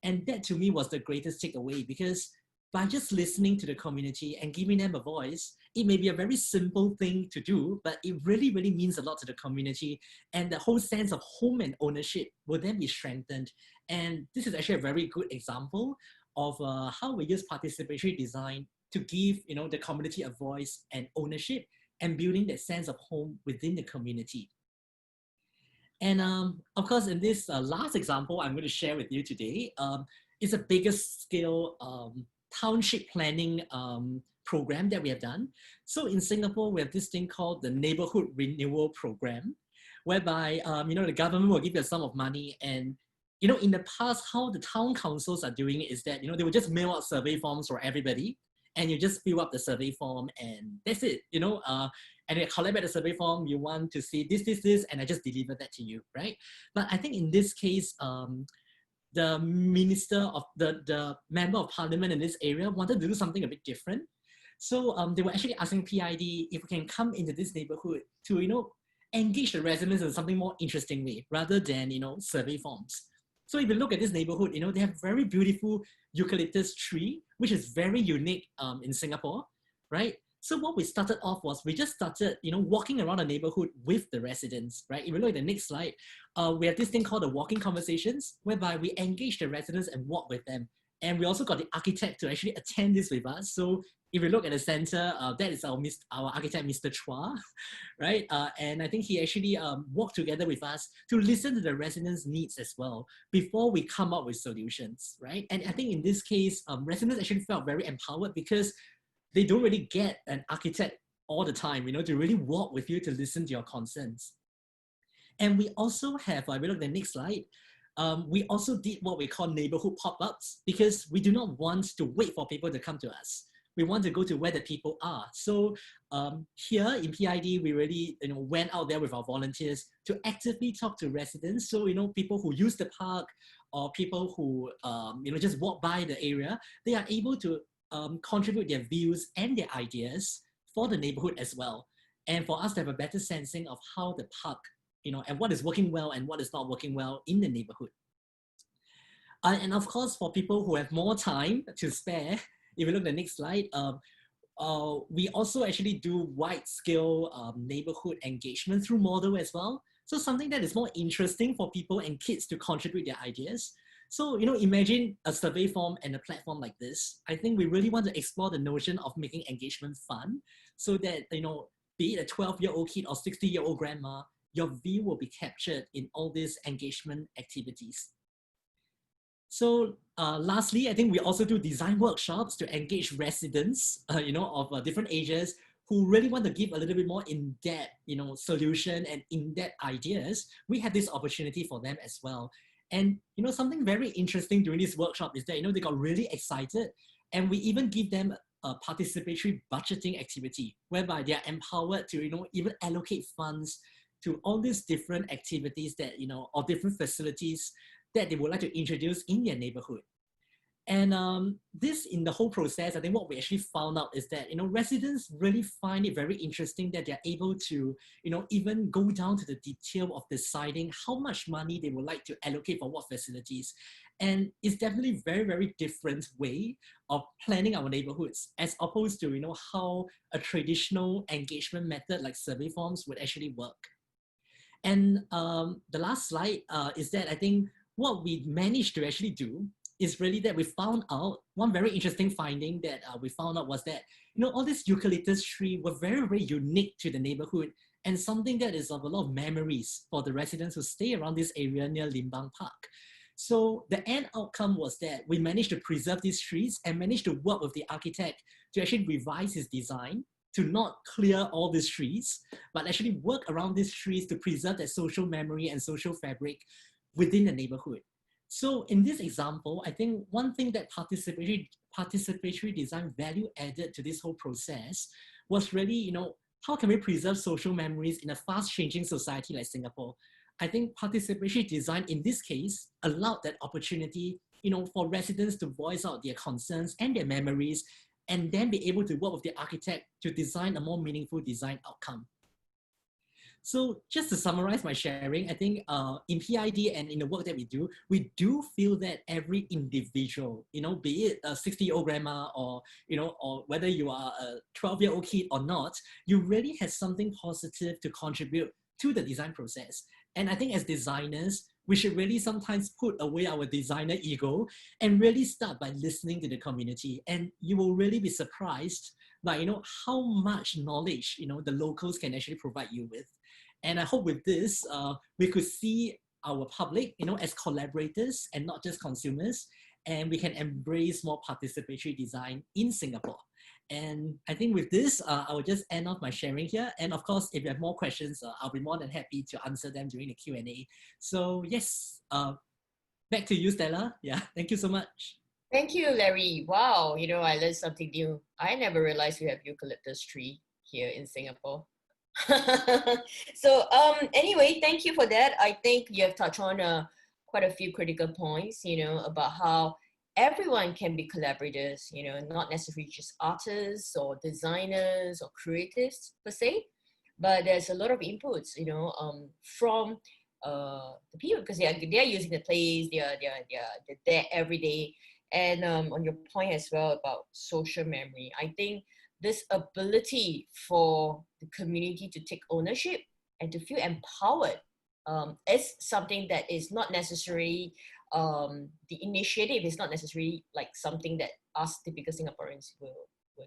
And that to me was the greatest takeaway because by just listening to the community and giving them a voice, it may be a very simple thing to do, but it really, really means a lot to the community. And the whole sense of home and ownership will then be strengthened. And this is actually a very good example of how we use participatory design to give, you know, the community a voice and ownership and building that sense of home within the community. And of course, in this last example I'm going to share with you today, is a bigger scale township planning program that we have done. So in Singapore, we have this thing called the Neighborhood Renewal Program, whereby you know, the government will give you a sum of money. And you know, in the past, how the town councils are doing it is that, you know, they will just mail out survey forms for everybody, and you just fill up the survey form, and that's it. You know, and they collect back the survey form. You want to see this, and I just deliver that to you, right? But I think in this case, the minister of the member of parliament in this area wanted to do something a bit different. So they were actually asking PID if we can come into this neighborhood to, you know, engage the residents in something more interesting way rather than, you know, survey forms. So if you look at this neighborhood, you know, they have very beautiful eucalyptus tree, which is very unique in Singapore, right? So what we started off was we just started, you know, walking around the neighborhood with the residents, right? If you look at the next slide, we have this thing called the walking conversations, whereby we engage the residents and walk with them. And we also got the architect to actually attend this with us. So if you look at the center, that is our architect, Mr. Chua, right? And I think he actually worked together with us to listen to the residents' needs as well before we come up with solutions, right? And I think in this case, residents actually felt very empowered because they don't really get an architect all the time, you know, to really walk with you to listen to your concerns. And we also have, if we look at the next slide, we also did what we call neighborhood pop-ups because we do not want to wait for people to come to us. We want to go to where the people are. So here in PID, we really, you know, went out there with our volunteers to actively talk to residents. So, you know, people who use the park or people who, you know, just walk by the area, they are able to contribute their views and their ideas for the neighborhood as well. And for us to have a better sensing of how the park, you know, and what is working well and what is not working well in the neighborhood. And of course, for people who have more time to spare, if you look at the next slide, we also actually do wide-scale neighborhood engagement through model as well. So something that is more interesting for people and kids to contribute their ideas. So, you know, imagine a survey form and a platform like this. I think we really want to explore the notion of making engagement fun so that, you know, be it a 12-year-old kid or 60-year-old grandma, your view will be captured in all these engagement activities. So lastly, I think we also do design workshops to engage residents, you know, of different ages who really want to give a little bit more in-depth, you know, solution and in-depth ideas. We have this opportunity for them as well. And, you know, something very interesting during this workshop is that, you know, they got really excited and we even give them a participatory budgeting activity whereby they are empowered to, you know, even allocate funds to all these different activities that, you know, or different facilities that they would like to introduce in their neighborhood. And this, in the whole process, I think what we actually found out is that, residents really find it very interesting that they're able to, even go down to the detail of deciding how much money they would like to allocate for what facilities. And it's definitely very, very different way of planning our neighborhoods as opposed to, how a traditional engagement method like survey forms would actually work. And the last slide is that I think what we managed to actually do is really that we found out one very interesting finding that we found out was that, all these eucalyptus trees were very, very unique to the neighborhood and something that is of a lot of memories for the residents who stay around this area near Limbang Park. So the end outcome was that we managed to preserve these trees and managed to work with the architect to actually revise his design to not clear all these trees, but actually work around these trees to preserve that social memory and social fabric within the neighborhood. So in this example, I think one thing that participatory design value added to this whole process was really, how can we preserve social memories in a fast changing society like Singapore? I think participatory design in this case allowed that opportunity, for residents to voice out their concerns and their memories and then be able to work with the architect to design a more meaningful design outcome. So just to summarize my sharing, I think in PID and in the work that we do feel that every individual, be it a 60-year-old grandma or, or whether you are a 12-year-old kid or not, you really have something positive to contribute to the design process. And I think as designers, we should really sometimes put away our designer ego and really start by listening to the community. And you will really be surprised by, how much knowledge, the locals can actually provide you with. And I hope with this, we could see our public, as collaborators and not just consumers, and we can embrace more participatory design in Singapore. And I think with this, I will just end off my sharing here. And of course, if you have more questions, I'll be more than happy to answer them during the Q&A. So yes, back to you, Stella. Yeah, thank you so much. Thank you, Larry. Wow, I learned something new. I never realized we have eucalyptus tree here in Singapore. So anyway, thank you for that. I think you have touched on quite a few critical points, about how everyone can be collaborators, not necessarily just artists or designers or creatives per se, but there's a lot of inputs, from the people, because they're using the place, they're there every day. And on your point as well about social memory, I think this ability for the community to take ownership and to feel empowered is something that is not necessarily, the initiative is not necessarily like something that us typical Singaporeans will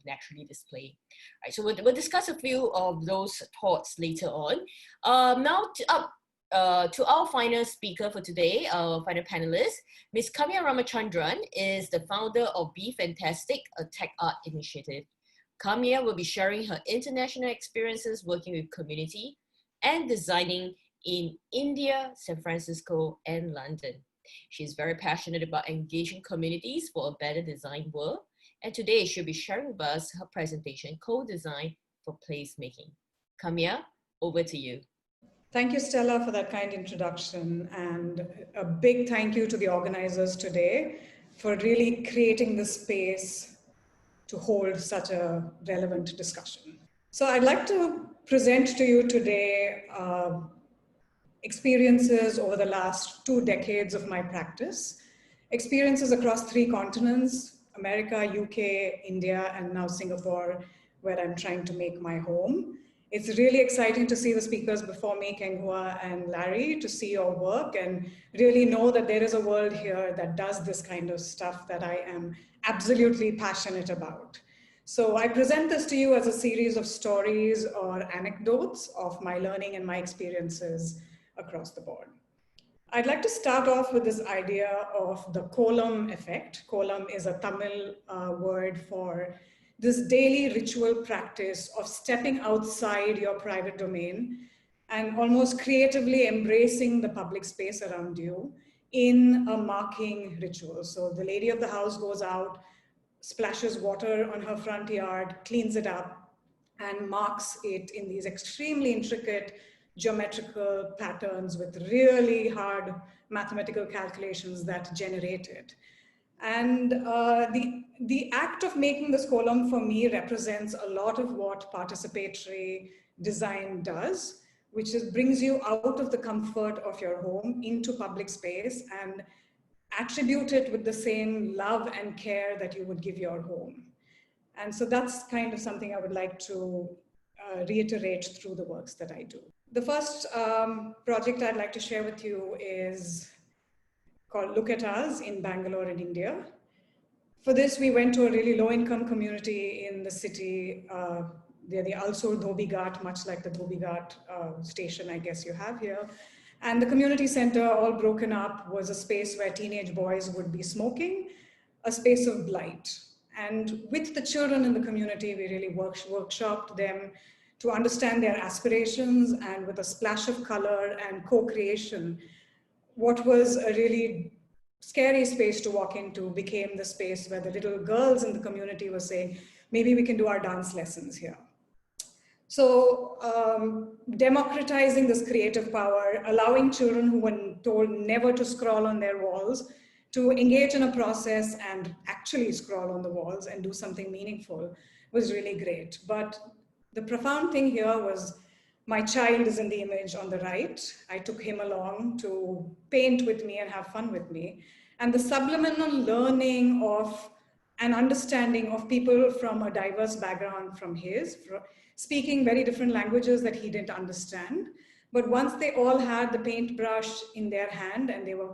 naturally display. Right, so we'll discuss a few of those thoughts later on. Now to our final speaker for today, our final panelist, Ms. Kamya Ramachandran is the founder of BeFantastic, a tech art initiative. Kamya will be sharing her international experiences working with community and designing in India, San Francisco, and London. She's very passionate about engaging communities for a better design world. And today she'll be sharing with us her presentation, Co-Design for Placemaking. Kamya, over to you. Thank you, Stella, for that kind introduction. And a big thank you to the organizers today for really creating the space to hold such a relevant discussion. So I'd like to present to you today experiences over the last 2 decades of my practice, experiences across 3 continents, America, UK, India, and now Singapore, where I'm trying to make my home. It's really exciting to see the speakers before me, Kenghua and Larry, to see your work and really know that there is a world here that does this kind of stuff that I am absolutely passionate about. So I present this to you as a series of stories or anecdotes of my learning and my experiences across the board. I'd like to start off with this idea of the kolam effect. Kolam is a Tamil word for this daily ritual practice of stepping outside your private domain and almost creatively embracing the public space around you in a marking ritual. So the lady of the house goes out, splashes water on her front yard, cleans it up, and marks it in these extremely intricate geometrical patterns with really hard mathematical calculations that generate it. And the act of making this column for me represents a lot of what participatory design does, which is brings you out of the comfort of your home into public space and attribute it with the same love and care that you would give your home. And so that's kind of something I would like to reiterate through the works that I do. The first project I'd like to share with you is called Look at Us in Bangalore in India. For this, we went to a really low-income community in the city. They're the Alsur Dhobi Ghat, much like the Dhobi Ghat station, I guess you have here. And the community center, all broken up, was a space where teenage boys would be smoking, a space of blight. And with the children in the community, we really workshopped them to understand their aspirations, and with a splash of color and co-creation, what was a really scary space to walk into became the space where the little girls in the community were saying, maybe we can do our dance lessons here. So democratizing this creative power, allowing children who were told never to scroll on their walls to engage in a process and actually scroll on the walls and do something meaningful was really great. But the profound thing here was my child is in the image on the right. I took him along to paint with me and have fun with me. And the subliminal learning of an understanding of people from a diverse background from his, speaking very different languages that he didn't understand. But once they all had the paintbrush in their hand and they were,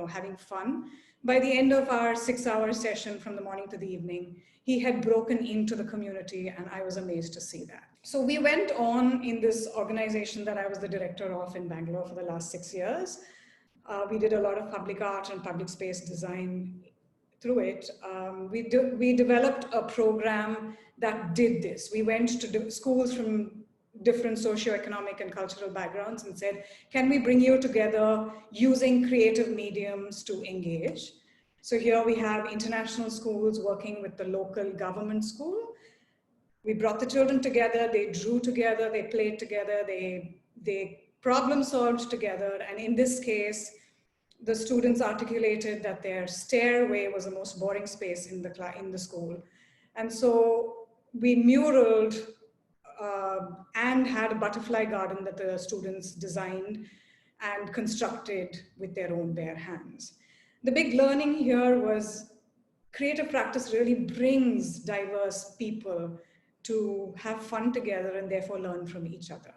having fun, by the end of our 6-hour session from the morning to the evening, he had broken into the community, and I was amazed to see that. So we went on in this organization that I was the director of in Bangalore for the last 6 years. We did a lot of public art and public space design through it. We developed a program that did this. We went to schools from different socioeconomic and cultural backgrounds and said, can we bring you together using creative mediums to engage? So here we have international schools working with the local government school. We brought the children together, they drew together, they played together, they problem solved together. And in this case, the students articulated that their stairway was the most boring space in the school. And so we muraled and had a butterfly garden that the students designed and constructed with their own bare hands. The big learning here was creative practice really brings diverse people to have fun together and therefore learn from each other.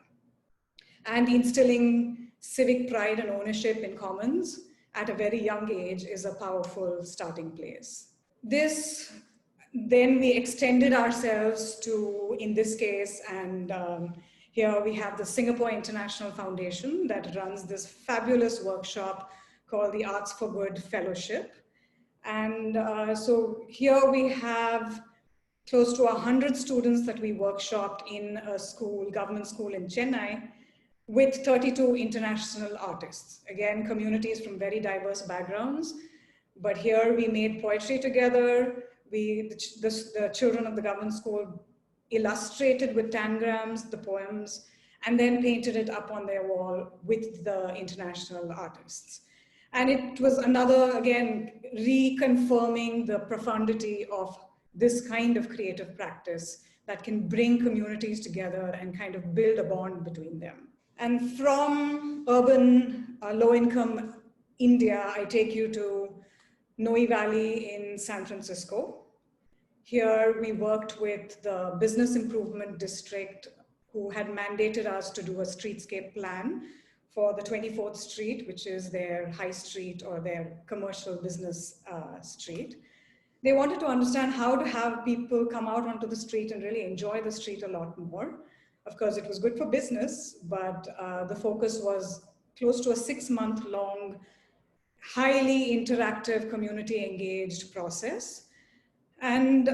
And instilling civic pride and ownership in commons at a very young age is a powerful starting place. Then we extended ourselves to, in this case, and here we have the Singapore International Foundation that runs this fabulous workshop called the Arts for Good Fellowship. And so here we have close to 100 students that we workshopped in a school, government school in Chennai, with 32 international artists. Again, communities from very diverse backgrounds. But here we made poetry together. The children of the government school illustrated with tangrams the poems and then painted it up on their wall with the international artists. And it was another, again, reconfirming the profundity of this kind of creative practice that can bring communities together and kind of build a bond between them. And from urban, low-income India, I take you to Noe Valley in San Francisco. Here we worked with the Business Improvement District, who had mandated us to do a streetscape plan for the 24th Street, which is their high street or their commercial business street. They wanted to understand how to have people come out onto the street and really enjoy the street a lot more. Of course, it was good for business, but the focus was close to a 6-month-long, highly interactive, community engaged process. And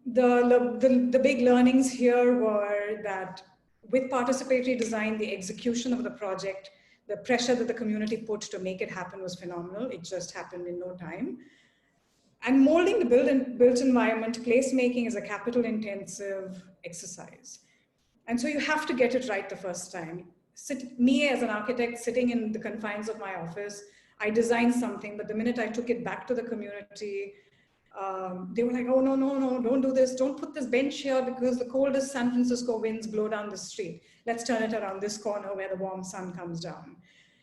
the big learnings here were that with participatory design, the execution of the project, the pressure that the community put to make it happen was phenomenal. It just happened in no time. And molding the built environment, placemaking is a capital intensive exercise. And so you have to get it right the first time. Me as an architect sitting in the confines of my office, I designed something, but the minute I took it back to the community, they were like, oh, no, no, no, don't do this. Don't put this bench here because the coldest San Francisco winds blow down the street. Let's turn it around this corner where the warm sun comes down.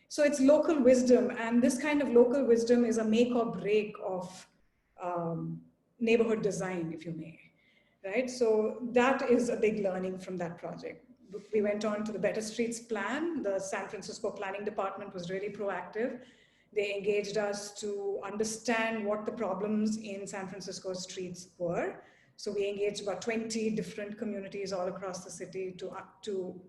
So it's local wisdom, and this kind of local wisdom is a make or break of neighborhood design, if you may, right? So that is a big learning from that project. We went on to the Better Streets plan. The San Francisco Planning Department was really proactive. They engaged us to understand what the problems in San Francisco streets were. So we engaged about 20 different communities all across the city to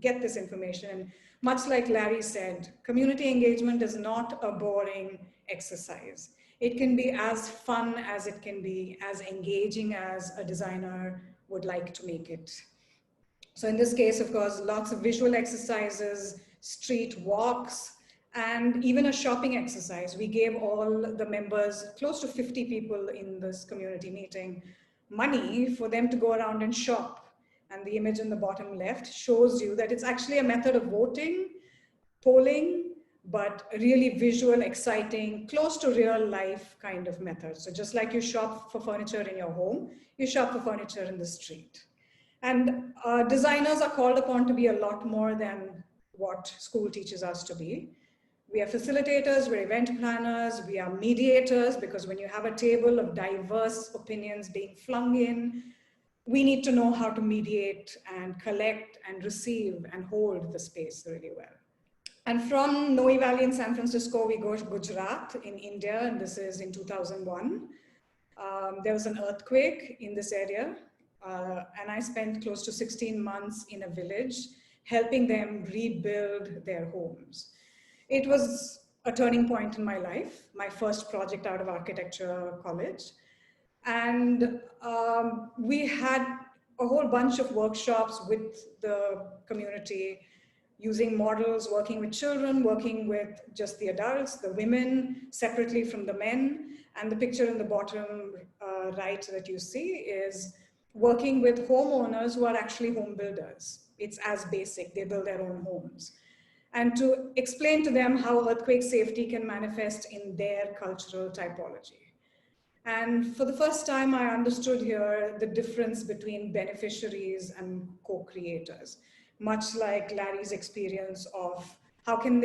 get this information. And much like Larry said, community engagement is not a boring exercise. It can be as fun as it can be, as engaging as a designer would like to make it. So in this case, of course, lots of visual exercises, street walks, and even a shopping exercise. We gave all the members, close to 50 people in this community meeting, money for them to go around and shop. And the image in the bottom left shows you that it's actually a method of voting, polling, but really visual, exciting, close to real life kind of method. So just like you shop for furniture in your home, you shop for furniture in the street. And designers are called upon to be a lot more than what school teaches us to be. We are facilitators, we're event planners, we are mediators, because when you have a table of diverse opinions being flung in, we need to know how to mediate and collect and receive and hold the space really well. And from Noe Valley in San Francisco, we go to Gujarat in India, and this is in 2001. There was an earthquake in this area, and I spent close to 16 months in a village helping them rebuild their homes. It was a turning point in my life, my first project out of architecture college. And we had a whole bunch of workshops with the community, using models, working with children, working with just the adults, the women, separately from the men. And the picture in the bottom right that you see is working with homeowners who are actually home builders. It's as basic, they build their own homes. And to explain to them how earthquake safety can manifest in their cultural typology. And for the first time, I understood here the difference between beneficiaries and co-creators, much like Larry's experience of how can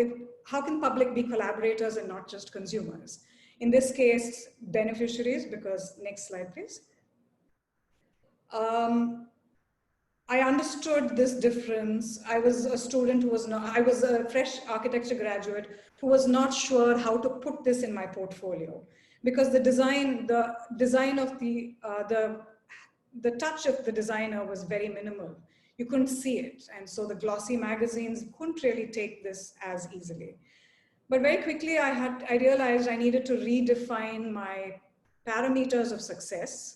public be collaborators and not just consumers? In this case, beneficiaries, because next slide, please. I understood this difference. I was a student who was not, I was a fresh architecture graduate who was not sure how to put this in my portfolio, because the design of the touch of the designer was very minimal. You couldn't see it. And so the glossy magazines couldn't really take this as easily. But very quickly I realized I needed to redefine my parameters of success.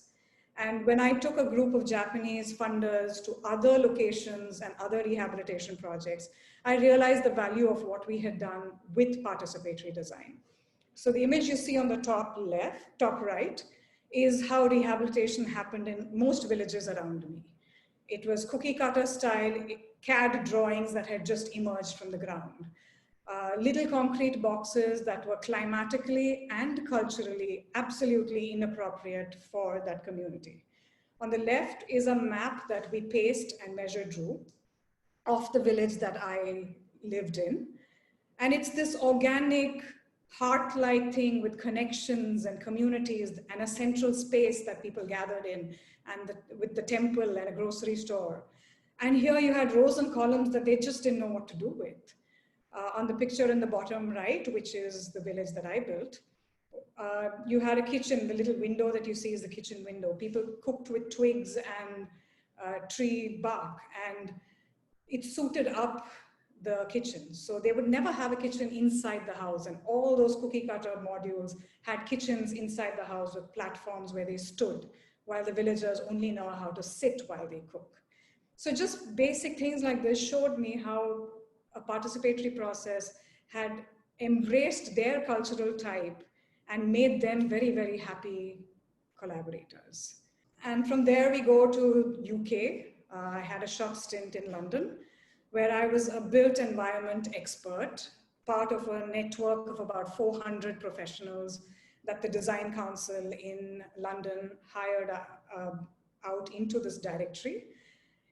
And when I took a group of Japanese funders to other locations and other rehabilitation projects, I realized the value of what we had done with participatory design. So the image you see on the top right, is how rehabilitation happened in most villages around me. It was cookie cutter style CAD drawings that had just emerged from the ground. Little concrete boxes that were climatically and culturally absolutely inappropriate for that community. On the left is a map that we paced and measure drew of the village that I lived in. And it's this organic, heart-like thing with connections and communities and a central space that people gathered in, and with the temple and a grocery store. And here you had rows and columns that they just didn't know what to do with. On the picture in the bottom right, which is the village that I built, you had a kitchen. The little window that you see is the kitchen window. People cooked with twigs and tree bark, and it suited up the kitchen. So they would never have a kitchen inside the house, and all those cookie cutter modules had kitchens inside the house with platforms where they stood, while the villagers only know how to sit while they cook. So just basic things like this showed me how a participatory process had embraced their cultural type and made them very, very happy collaborators. And from there we go to UK. I had a short stint in London where I was a built environment expert part of a network of about 400 professionals that the Design Council in London hired out into this directory.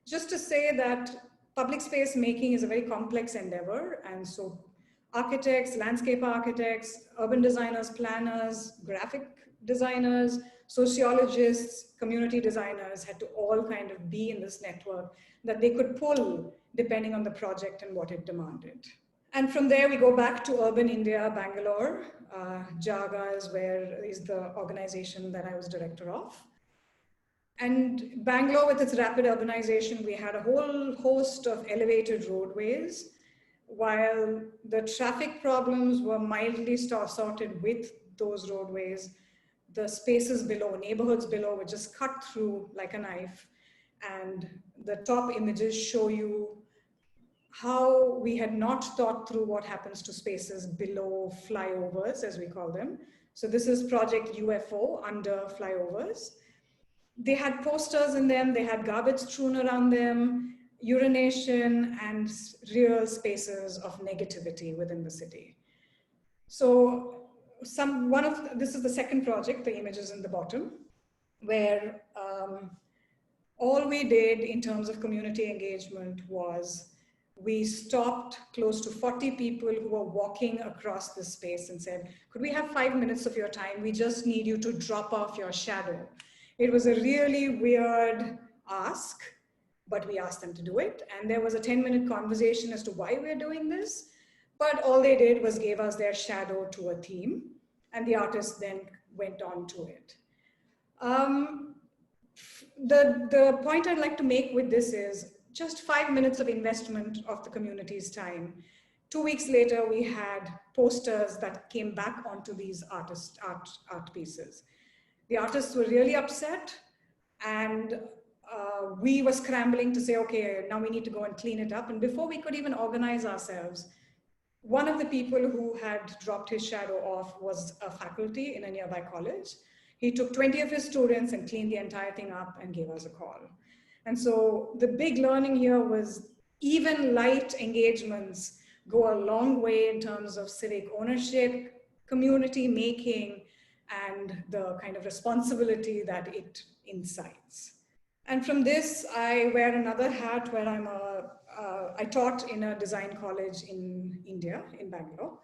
Just to say that public space making is a very complex endeavor, and so architects, landscape architects, urban designers, planners, graphic designers, sociologists, community designers had to all kind of be in this network that they could pull depending on the project and what it demanded. And from there we go back to urban India, Bangalore. Jaga is the organization that I was director of. And Bangalore, with its rapid urbanization, we had a whole host of elevated roadways. While the traffic problems were mildly sorted with those roadways, the spaces below, neighborhoods below, were just cut through like a knife. And the top images show you how we had not thought through what happens to spaces below flyovers, as we call them. So this is Project UFO, under flyovers. They had posters in them, they had garbage strewn around them, urination, and real spaces of negativity within the city. So this is the second project, the images in the bottom, where all we did in terms of community engagement was we stopped close to 40 people who were walking across this space and said, could we have 5 minutes of your time? We just need you to drop off your shadow. It was a really weird ask, but we asked them to do it. And there was a 10-minute conversation as to why we're doing this. But all they did was gave us their shadow to a theme, and the artists then went on to it. The point I'd like to make with this is just 5 minutes of investment of the community's time. 2 weeks later, we had posters that came back onto these art pieces. The artists were really upset, and we were scrambling to say, okay, now we need to go and clean it up. And before we could even organize ourselves, one of the people who had dropped his shadow off was a faculty in a nearby college. He took 20 of his students and cleaned the entire thing up and gave us a call. And so the big learning here was even light engagements go a long way in terms of civic ownership, community making, and the kind of responsibility that it incites. And from this, I wear another hat where I taught in a design college in India, in Bangalore.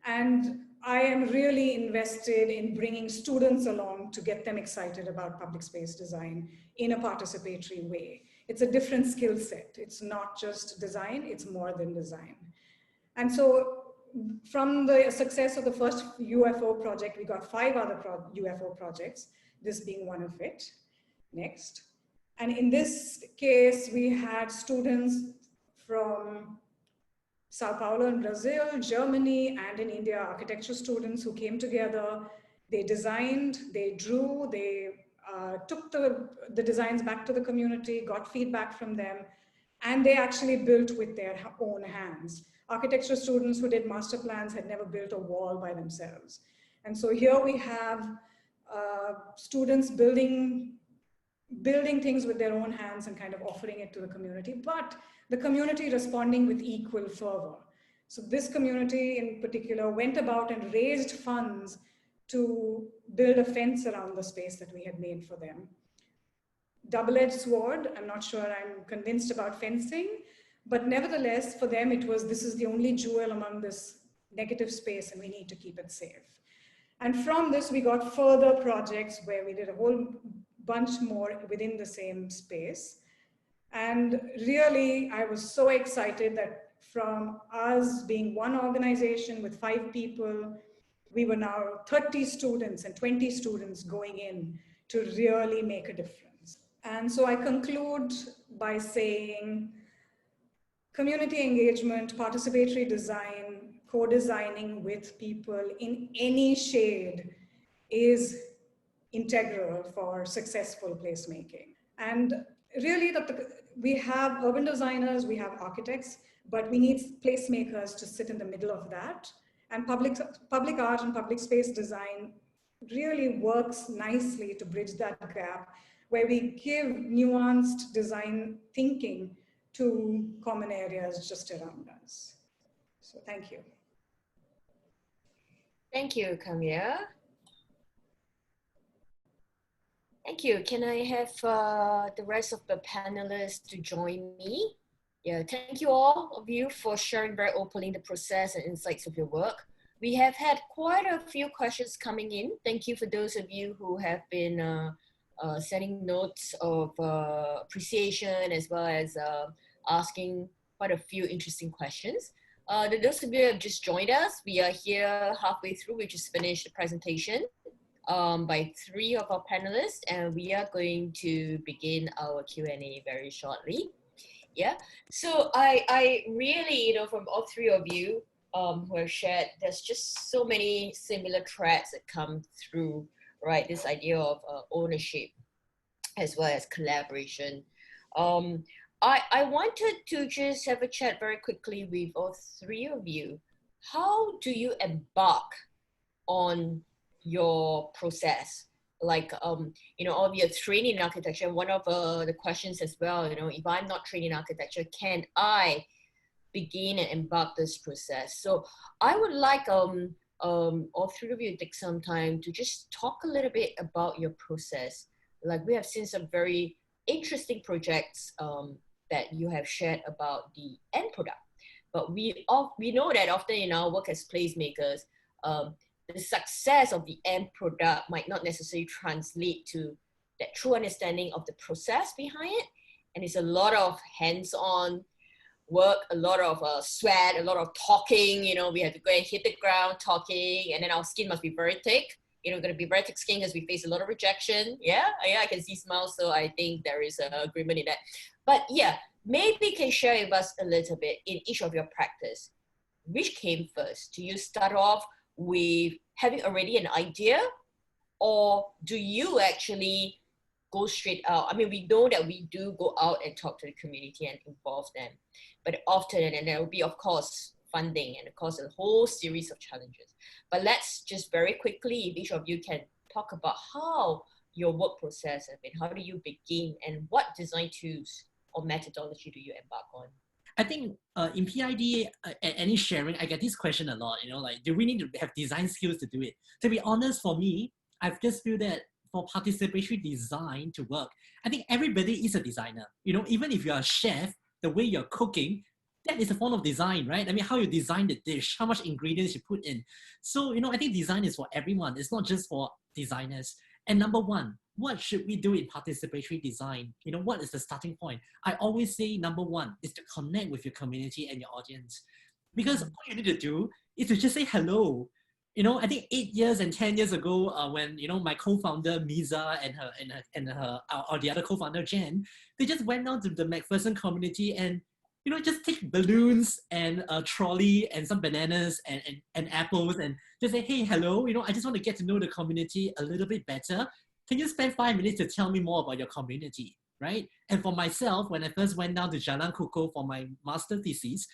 And I am really invested in bringing students along to get them excited about public space design in a participatory way. It's a different skill set. It's not just design, it's more than design. And so from the success of the first UFO project, we got 5 other UFO projects, this being one of it. Next. And in this case, we had students from Sao Paulo in Brazil, Germany, and in India, architecture students who came together. They designed, they drew, they took the designs back to the community, got feedback from them, and they actually built with their own hands. Architecture students who did master plans had never built a wall by themselves. And so here we have students building things with their own hands and kind of offering it to the community, but the community responding with equal fervor. So this community in particular went about and raised funds to build a fence around the space that we had made for them. Double-edged sword, I'm not sure I'm convinced about fencing, but nevertheless, for them, it was, this is the only jewel among this negative space and we need to keep it safe. And from this, we got further projects where we did a whole bunch more within the same space. And really, I was so excited that from us being one organization with 5 people, we were now 30 students and 20 students going in to really make a difference. And so I conclude by saying, community engagement, participatory design, co-designing with people in any shade is integral for successful placemaking. And really, we have urban designers, we have architects, but we need placemakers to sit in the middle of that. And public art and public space design really works nicely to bridge that gap, where we give nuanced design thinking to common areas just around us. So thank you. Thank you, Kamia. Thank you. Can I have the rest of the panelists to join me? Yeah, thank you all of you for sharing very openly the process and insights of your work. We have had quite a few questions coming in. Thank you for those of you who have been sending notes of appreciation as well as asking quite a few interesting questions. Those of you who have just joined us, we are here halfway through. We just finished the presentation by 3 of our panelists, and we are going to begin our Q&A very shortly. Yeah, so I really, from all 3 of you who have shared, there's just so many similar threads that come through, right? This idea of ownership as well as collaboration. I wanted to just have a chat very quickly with all 3 of you. How do you embark on your process? Like, all of you are trained in architecture. One of the questions as well, if I'm not trained in architecture, can I begin and embark this process? So I would like all 3 of you to take some time to just talk a little bit about your process. Like, we have seen some very interesting projects that you have shared about the end product, but we know that often in our work as placemakers, the success of the end product might not necessarily translate to that true understanding of the process behind it. And it's a lot of hands-on work, a lot of sweat, a lot of talking. We have to go and hit the ground talking, and then our skin must be very thick. Going to be very thick skin because we face a lot of rejection. Yeah, I can see smiles, so I think there is an agreement in that. But yeah, maybe you can share with us a little bit in each of your practice. Which came first? Do you start off with having already an idea, or do you actually go straight out? I mean, we know that we do go out and talk to the community and involve them, but often, and there will be, of course, funding and of course a whole series of challenges. But let's just very quickly, if each of you can talk about how your work process has been, how do you begin, and what design tools or methodology do you embark on? I think in PID, at any sharing, I get this question a lot, like, do we need to have design skills to do it? To be honest, for me, I've just feel that for participatory design to work, I think everybody is a designer. Even if you're a chef, the way you're cooking, that is a form of design, right? I mean, how you design the dish, how much ingredients you put in. So, I think design is for everyone. It's not just for designers. And number one, what should we do in participatory design? What is the starting point? I always say number one is to connect with your community and your audience. Because all you need to do is to just say hello. I think 8 years and 10 years ago, when my co-founder Miza and the other co-founder Jen, they just went down to the McPherson community and just take balloons and a trolley and some bananas and apples and just say, hey, hello, I just want to get to know the community a little bit better. Can you spend 5 minutes to tell me more about your community, right? And for myself, when I first went down to Jalan Kukoh for my master thesis,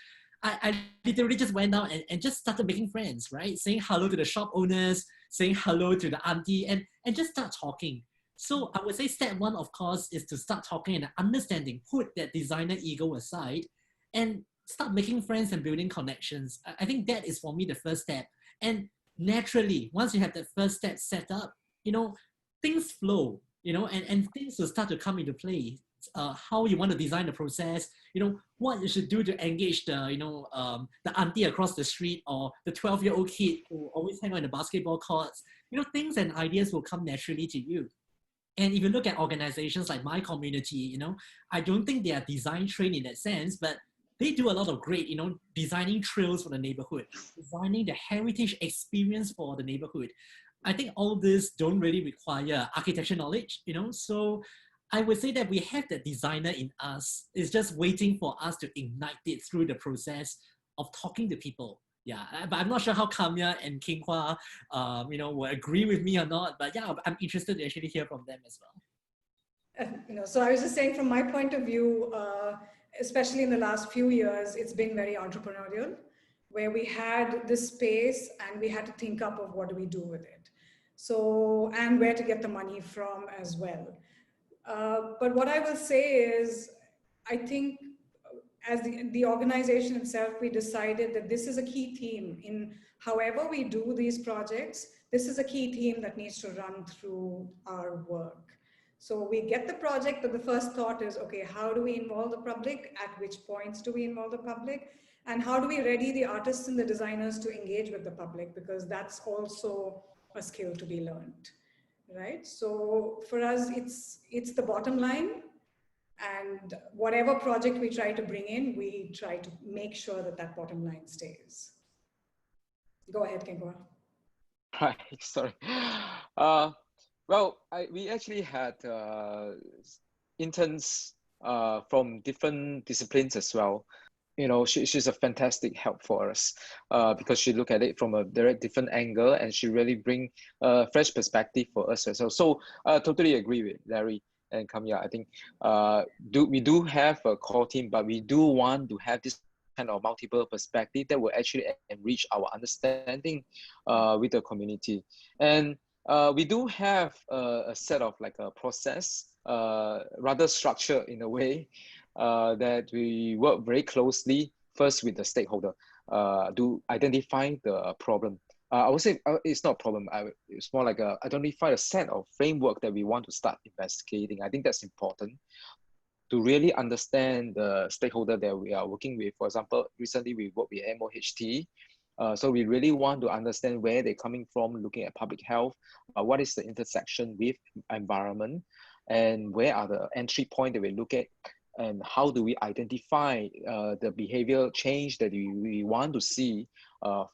I literally just went down and just started making friends, right? Saying hello to the shop owners, saying hello to the auntie, and just start talking. So I would say step one, of course, is to start talking and understanding, put that designer ego aside, and start making friends and building connections. I think that is for me the first step. And naturally, once you have that first step set up, things flow, and things will start to come into play. How you want to design the process, what you should do to engage the auntie across the street or the 12-year-old kid who always hang out in the basketball courts. Things and ideas will come naturally to you. And if you look at organizations like my community, I don't think they are design trained in that sense, but they do a lot of great, designing trails for the neighborhood, designing the heritage experience for the neighborhood. I think all this don't really require architecture knowledge, so I would say that we have that designer in us. It's just waiting for us to ignite it through the process of talking to people. Yeah, but I'm not sure how Kamia and King Hua, will agree with me or not, but yeah, I'm interested to actually hear from them as well. So I was just saying from my point of view, especially in the last few years, it's been very entrepreneurial, where we had this space and we had to think up of what do we do with it. So, and where to get the money from as well. But what I will say is, I think as the organization itself, we decided that this is a key theme in however we do these projects. This is a key theme that needs to run through our work. So we get the project, but the first thought is, okay, how do we involve the public? At which points do we involve the public? And how do we ready the artists and the designers to engage with the public? Because that's also a skill to be learned, right? So for us, it's the bottom line. And whatever project we try to bring in, we try to make sure that that bottom line stays. Go ahead, Kengwa. Right, sorry. Well, we actually had interns from different disciplines as well. You know, she's a fantastic help for us because she look at it from a very different angle, and she really bring a fresh perspective for us as well. So totally agree with Larry and Kamya. I think we do have a core team, but we do want to have this kind of multiple perspective that will actually enrich our understanding with the community. And we do have a set of like a process, rather structured in a way, that we work very closely first with the stakeholder to identify the problem. I would say it's not a problem. It's more like identify a set of framework that we want to start investigating. I think that's important to really understand the stakeholder that we are working with. For example, recently we worked with MOHT. So we really want to understand where they're coming from, looking at public health, what is the intersection with environment, and where are the entry points that we look at, and how do we identify the behavioral change that we want to see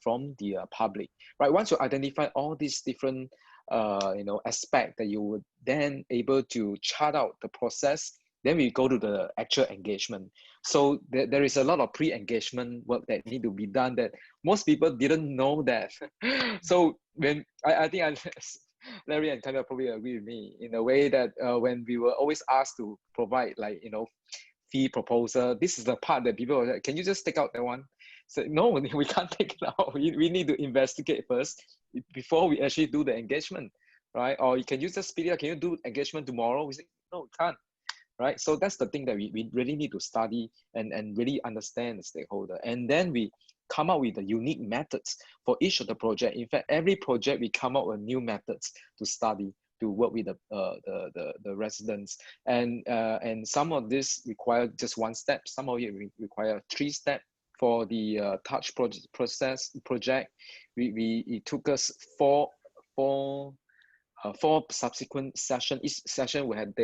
from the public, right? Once you identify all these different aspects that you would then able to chart out the process, then we go to the actual engagement. So there is a lot of pre-engagement work that need to be done that most people didn't know that. So when I think Larry and Kamya probably agree with me in a way that when we were always asked to provide fee proposal, this is the part that people were like, can you just take out that one? So no, we can't take it out. We need to investigate first before we actually do the engagement, right? Or can you just speed it up? Can you do engagement tomorrow? We say, no, we can't. Right, so that's the thing that we really need to study and really understand the stakeholder, and then we come up with the unique methods for each of the project. In fact, every project we come up with new methods to study, to work with the residents, and some of this require just one step, some of it require 3 steps. For the touch project, it took us four subsequent sessions. Each session we had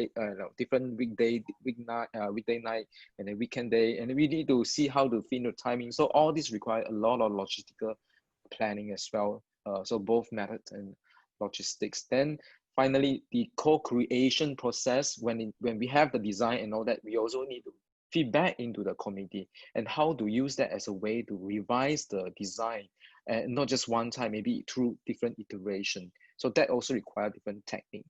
different weekday night, and a weekend day, and we need to see how to fit the timing. So all this require a lot of logistical planning as well. So both methods and logistics. Then finally, the co-creation process, when we have the design and all that, we also need to feedback into the committee and how to use that as a way to revise the design, and not just one time, maybe through different iteration. So that also requires different technique.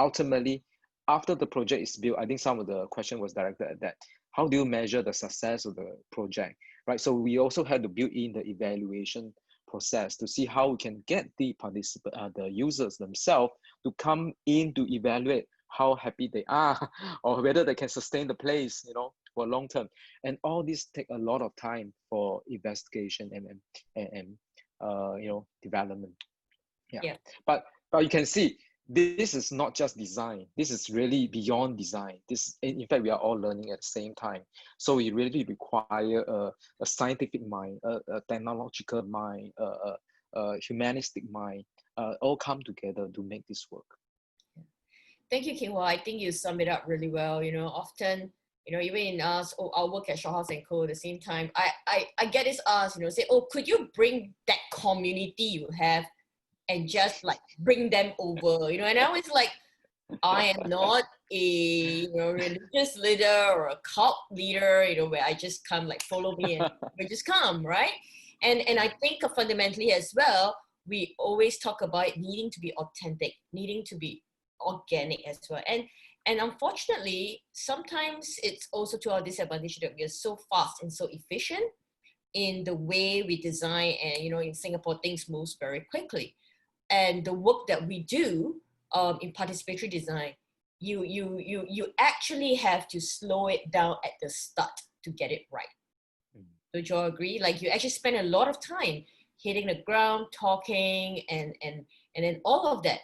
Ultimately, after the project is built, I think some of the question was directed at that. How do you measure the success of the project, right? So we also had to build in the evaluation process to see how we can get the the users themselves to come in to evaluate how happy they are or whether they can sustain the place, for long term. And all this take a lot of time for investigation and development. Yeah. But you can see this is not just design. This is really beyond design. In fact, we are all learning at the same time. So we really require a scientific mind, a technological mind, a humanistic mind, all come together to make this work. Thank you, Kingwa. I think you sum it up really well. Often, even in us, our work at Shophouse Co at the same time, I get this asked, say, could you bring that community you have and just like bring them over, and I was like, I am not a religious leader or a cult leader, where I just come like follow me and we just come, right? And I think fundamentally as well, we always talk about needing to be authentic, needing to be organic as well. And unfortunately, sometimes it's also to our disadvantage that we are so fast and so efficient in the way we design, and in Singapore things moves very quickly. And the work that we do in participatory design, you actually have to slow it down at the start. to get it right. Don't you all agree? Like you actually spend a lot of time hitting the ground, talking, and then all of that.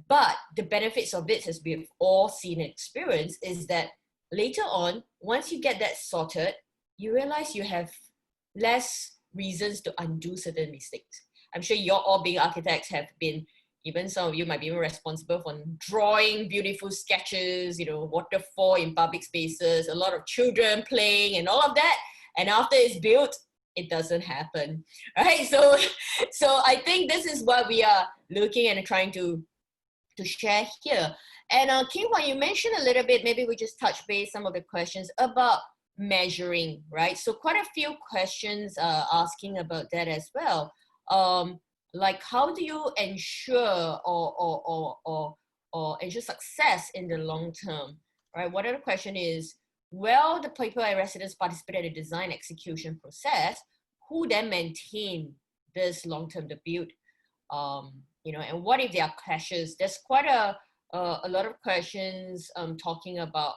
But the benefits of it, as we've all seen and experienced, is that later on, once you get that sorted, you realize you have less reasons to undo certain mistakes. I'm sure you're all being architects have been, even some of you might be even responsible for drawing beautiful sketches, you know, waterfall in public spaces, a lot of children playing and all of that. And after it's built, it doesn't happen, right? So I think this is what we are looking and trying to share here. And King-Hwa, you mentioned a little bit, maybe we just touch base some of the questions about measuring, right? So quite a few questions asking about that as well. Like how do you ensure or ensure success in the long term, right? One other question is, well, the people and residents participate in the design execution process, who then maintain this long-term the build? You know, and what if there are clashes? There's quite a lot of questions talking about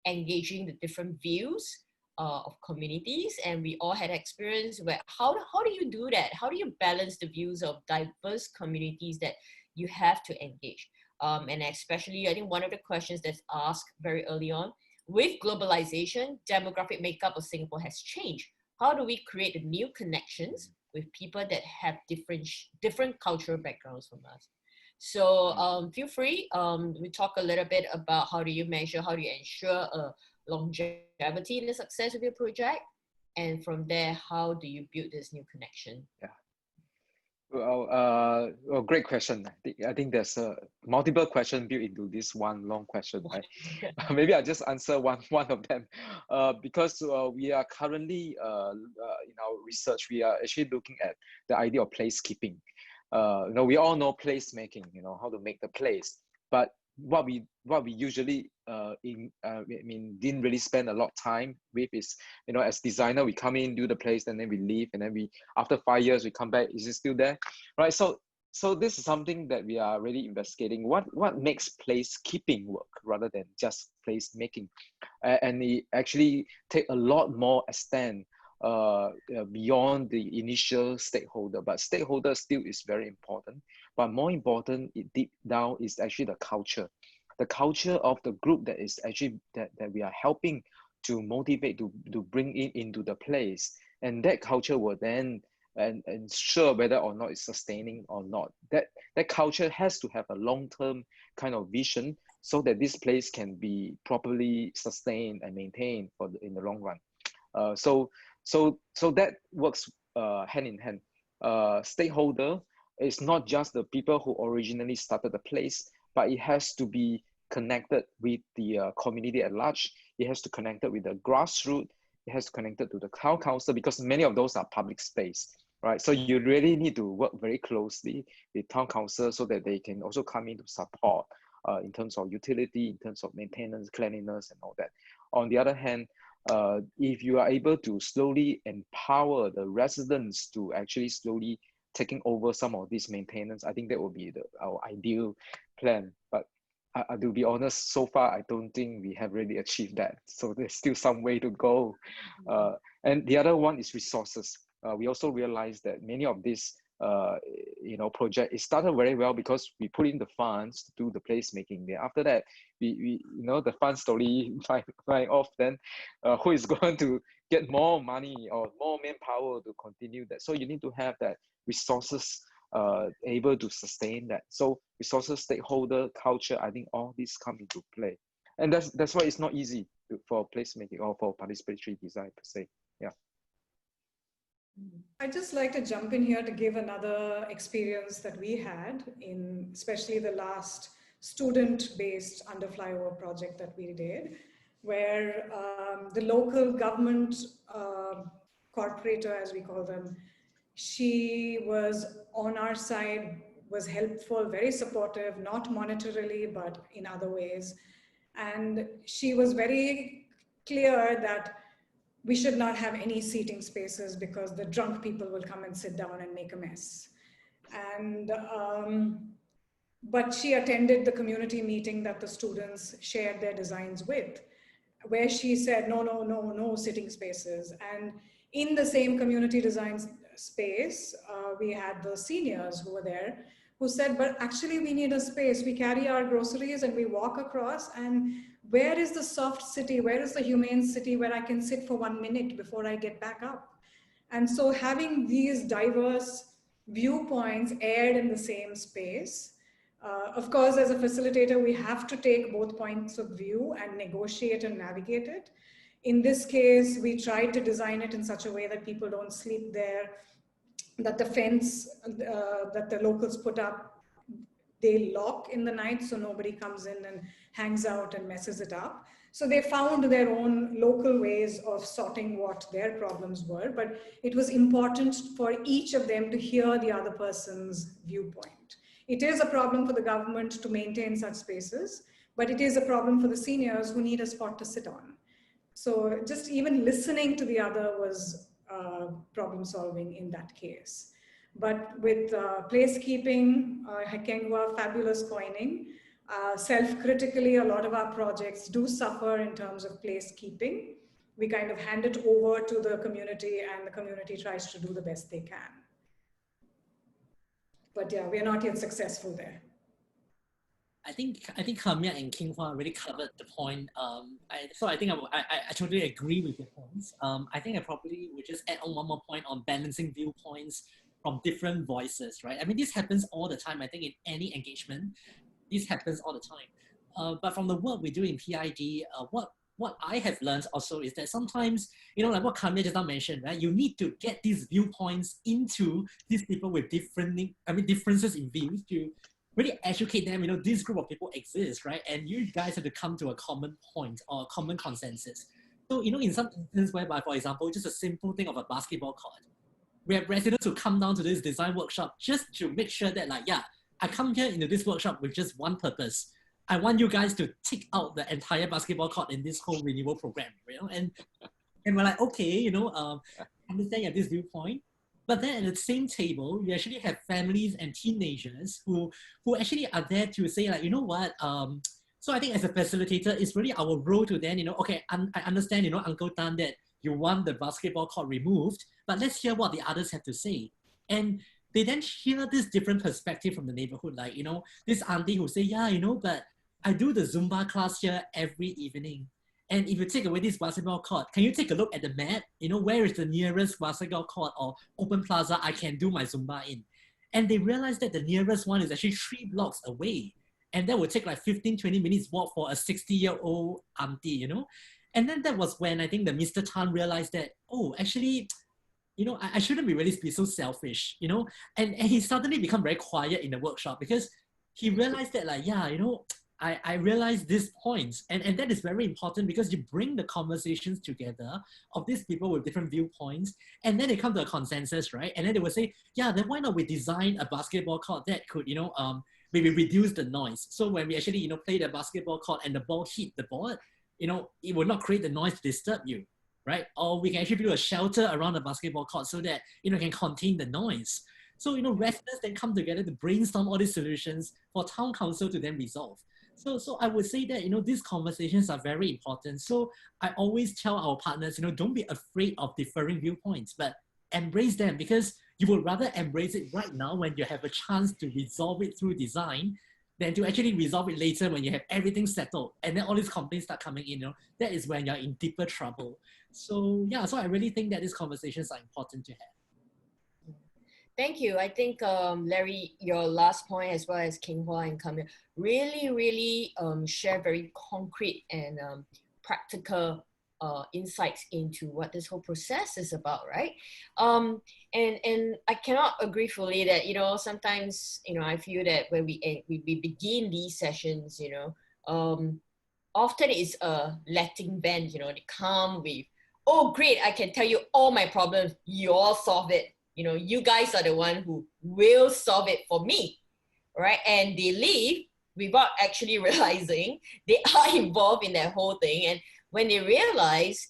engaging the different views of communities, and we all had experience where how do you do that? How do you balance the views of diverse communities that you have to engage? And especially, I think one of the questions that's asked very early on, with globalization, demographic makeup of Singapore has changed. How do we create new connections with people that have different cultural backgrounds from us? So feel free, we talk a little bit about how do you measure, how do you ensure longevity in the success of your project? And from there, how do you build this new connection? Yeah. Well, great question. I think there's a multiple question built into this one long question, right? Maybe I'll just answer one of them. Because we are currently, in our research, we are actually looking at the idea of placekeeping. You know, we all know placemaking, you know, how to make the place. But what we usually didn't really spend a lot of time with is, you know, as designer, we come in, do the place, and then we leave, and then after 5 years we come back, is it still there, right? So this is something that we are really investigating. What makes placekeeping work rather than just placemaking, and it actually take a lot more extent beyond the initial stakeholder, but stakeholder still is very important. But more important, deep down, is actually the culture of the group that is actually that we are helping to motivate to bring it into the place, and that culture will then ensure whether or not it's sustaining or not. That culture has to have a long-term kind of vision so that this place can be properly sustained and maintained in the long run. So that works hand in hand. Stakeholder is not just the people who originally started the place, but it has to be connected with the community at large. It has to connect with the grassroots. It has to connect to the town council, because many of those are public space, right? So you really need to work very closely with town council so that they can also come in to support in terms of utility, in terms of maintenance, cleanliness, and all that. On the other hand, if you are able to slowly empower the residents to actually slowly taking over some of this maintenance, I think that will be our ideal plan. But to be honest, so far, I don't think we have really achieved that. So there's still some way to go. And the other one is resources. We also realized that many of these project, it started very well because we put in the funds to do the placemaking there. After that, we the funds slowly flying off. Then who is going to get more money or more manpower to continue that? So you need to have that resources able to sustain that. So resources, stakeholder, culture, I think all these come into play. And that's why it's not easy for placemaking or for participatory design per se. Yeah. I'd just like to jump in here to give another experience that we had in especially the last student-based under flyover project that we did, where the local government corporator, as we call them, she was on our side, was helpful, very supportive, not monetarily, but in other ways. And she was very clear that we should not have any seating spaces because the drunk people will come and sit down and make a mess. And, but she attended the community meeting that the students shared their designs with. where she said, no, no, no, no sitting spaces. And in the same community design space, we had the seniors who were there who said, but actually we need a space. We carry our groceries and we walk across, and where is the soft city? Where is the humane city where I can sit for 1 minute before I get back up? And so having these diverse viewpoints aired in the same space, of course, as a facilitator, we have to take both points of view and negotiate and navigate it. In this case, we tried to design it in such a way that people don't sleep there, that the fence that the locals put up, they lock in the night so nobody comes in and hangs out and messes it up. So they found their own local ways of sorting what their problems were, but it was important for each of them to hear the other person's viewpoint. It is a problem for the government to maintain such spaces, but it is a problem for the seniors who need a spot to sit on. So just even listening to the other was problem solving in that case. But with placekeeping, Hekengwa, fabulous coining, self-critically, a lot of our projects do suffer in terms of placekeeping. We kind of hand it over to the community and the community tries to do the best they can. But yeah, we are not yet successful there. I think Kamya and Kinghua really covered the point. So I think I totally agree with your points. I think I probably would just add on one more point on balancing viewpoints from different voices, right? I mean, this happens all the time. I think in any engagement, this happens all the time. But from the work we do in PID, what I have learned also is that sometimes, you know, like what Kamya just now mentioned, right? You need to get these viewpoints into these people with differences in views to really educate them, you know, this group of people exists, right? And you guys have to come to a common point or a common consensus. So, you know, in some instances whereby, for example, just a simple thing of a basketball court, we have residents who come down to this design workshop just to make sure that, like, yeah, I come here into this workshop with just one purpose. I want you guys to tick out the entire basketball court in this whole renewal program, you know? And we're like, okay, you know, understand at this viewpoint. But then at the same table, you actually have families and teenagers who actually are there to say, like, you know what, so I think as a facilitator, it's really our role to then, you know, okay, I understand, you know, Uncle Tan, that you want the basketball court removed, but let's hear what the others have to say. And they then hear this different perspective from the neighborhood, like, you know, this auntie who say, yeah, you know, but I do the Zumba class here every evening. And if you take away this basketball court, can you take a look at the map? You know, where is the nearest basketball court or open plaza I can do my Zumba in? And they realized that the nearest one is actually 3 blocks away. And that would take like 15, 20 minutes walk for a 60-year-old auntie, you know? And then that was when I think the Mr. Tan realized that, oh, actually, you know, I shouldn't be really be so selfish, you know? And he suddenly become very quiet in the workshop because he realized that, like, yeah, you know, I realized these points, and that is very important because you bring the conversations together of these people with different viewpoints, and then they come to a consensus, right? And then they will say, yeah, then why not we design a basketball court that could, you know, maybe reduce the noise. So when we actually, you know, play the basketball court and the ball hit the board, you know, it will not create the noise to disturb you, right? Or we can actually build a shelter around the basketball court so that, you know, can contain the noise. So, you know, residents then come together to brainstorm all these solutions for town council to then resolve. So I would say that, you know, these conversations are very important. So I always tell our partners, you know, don't be afraid of differing viewpoints, but embrace them because you would rather embrace it right now when you have a chance to resolve it through design than to actually resolve it later when you have everything settled and then all these complaints start coming in, you know, that is when you're in deeper trouble. So yeah, so I really think that these conversations are important to have. Thank you. I think, Larry, your last point as well as Kinghua and Kamya really share very concrete and practical insights into what this whole process is about, right? And I cannot agree fully that, you know, sometimes, you know, I feel that when we begin these sessions, you know, often it's a letting vent, you know, they come with, oh, great, I can tell you all my problems, you all solve it. You know, you guys are the one who will solve it for me, right? And they leave without actually realizing they are involved in that whole thing. And when they realize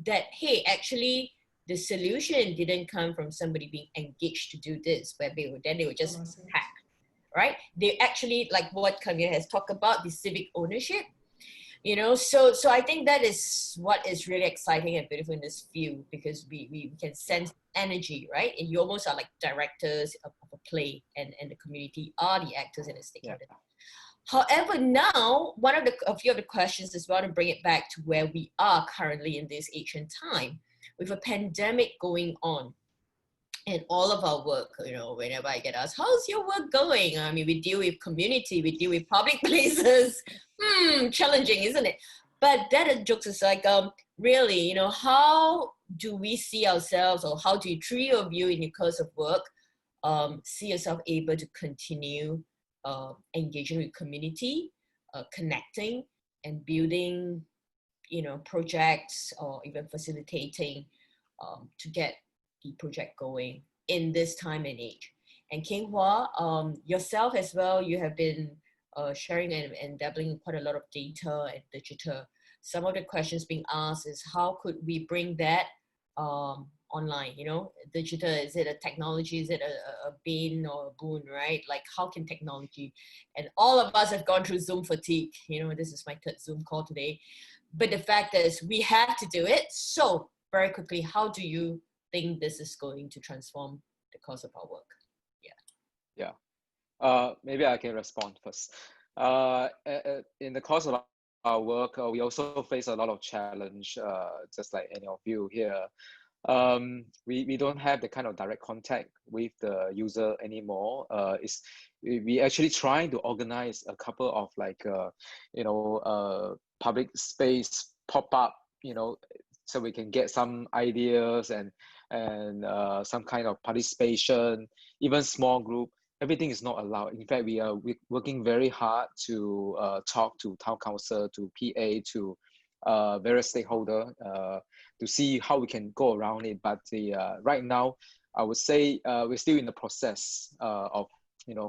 that, hey, actually the solution didn't come from somebody being engaged to do this, where they would just hack, right? They actually, like what Kamya has talked about, the civic ownership. You know, so I think that is what is really exciting and beautiful in this field, because we can sense energy, right? And you almost are like directors of a play, and the community are the actors and the stakeholders. Yeah. However, now a few of the questions is want to bring it back to where we are currently in this ancient time, with a pandemic going on. And all of our work, you know, whenever I get asked, how's your work going? I mean, we deal with community, we deal with public places. Challenging, isn't it? But that jokes aside, really, you know, how do we see ourselves, or how do you, three of you in the course of work, see yourself able to continue engaging with community, connecting and building, you know, projects, or even facilitating to get the project going in this time and age? And King Hua, yourself as well, you have been sharing and dabbling in quite a lot of data and digital. Some of the questions being asked is, how could we bring that online? You know, digital, is it a technology? Is it a bane or a boon, right? Like, how can technology, and all of us have gone through Zoom fatigue. You know, this is my third Zoom call today. But the fact is, we have to do it. So very quickly, how do you think this is going to transform the course of our work? Maybe I can respond first. In the course of our work, we also face a lot of challenge, just like any of you here. We don't have the kind of direct contact with the user anymore. We actually trying to organize a couple of like public space pop-up, you know, so we can get some ideas and some kind of participation, even small group. Everything is not allowed. In fact, we're working very hard to talk to town council, to PA, to various stakeholders to see how we can go around it. But right now, I would say we're still in the process of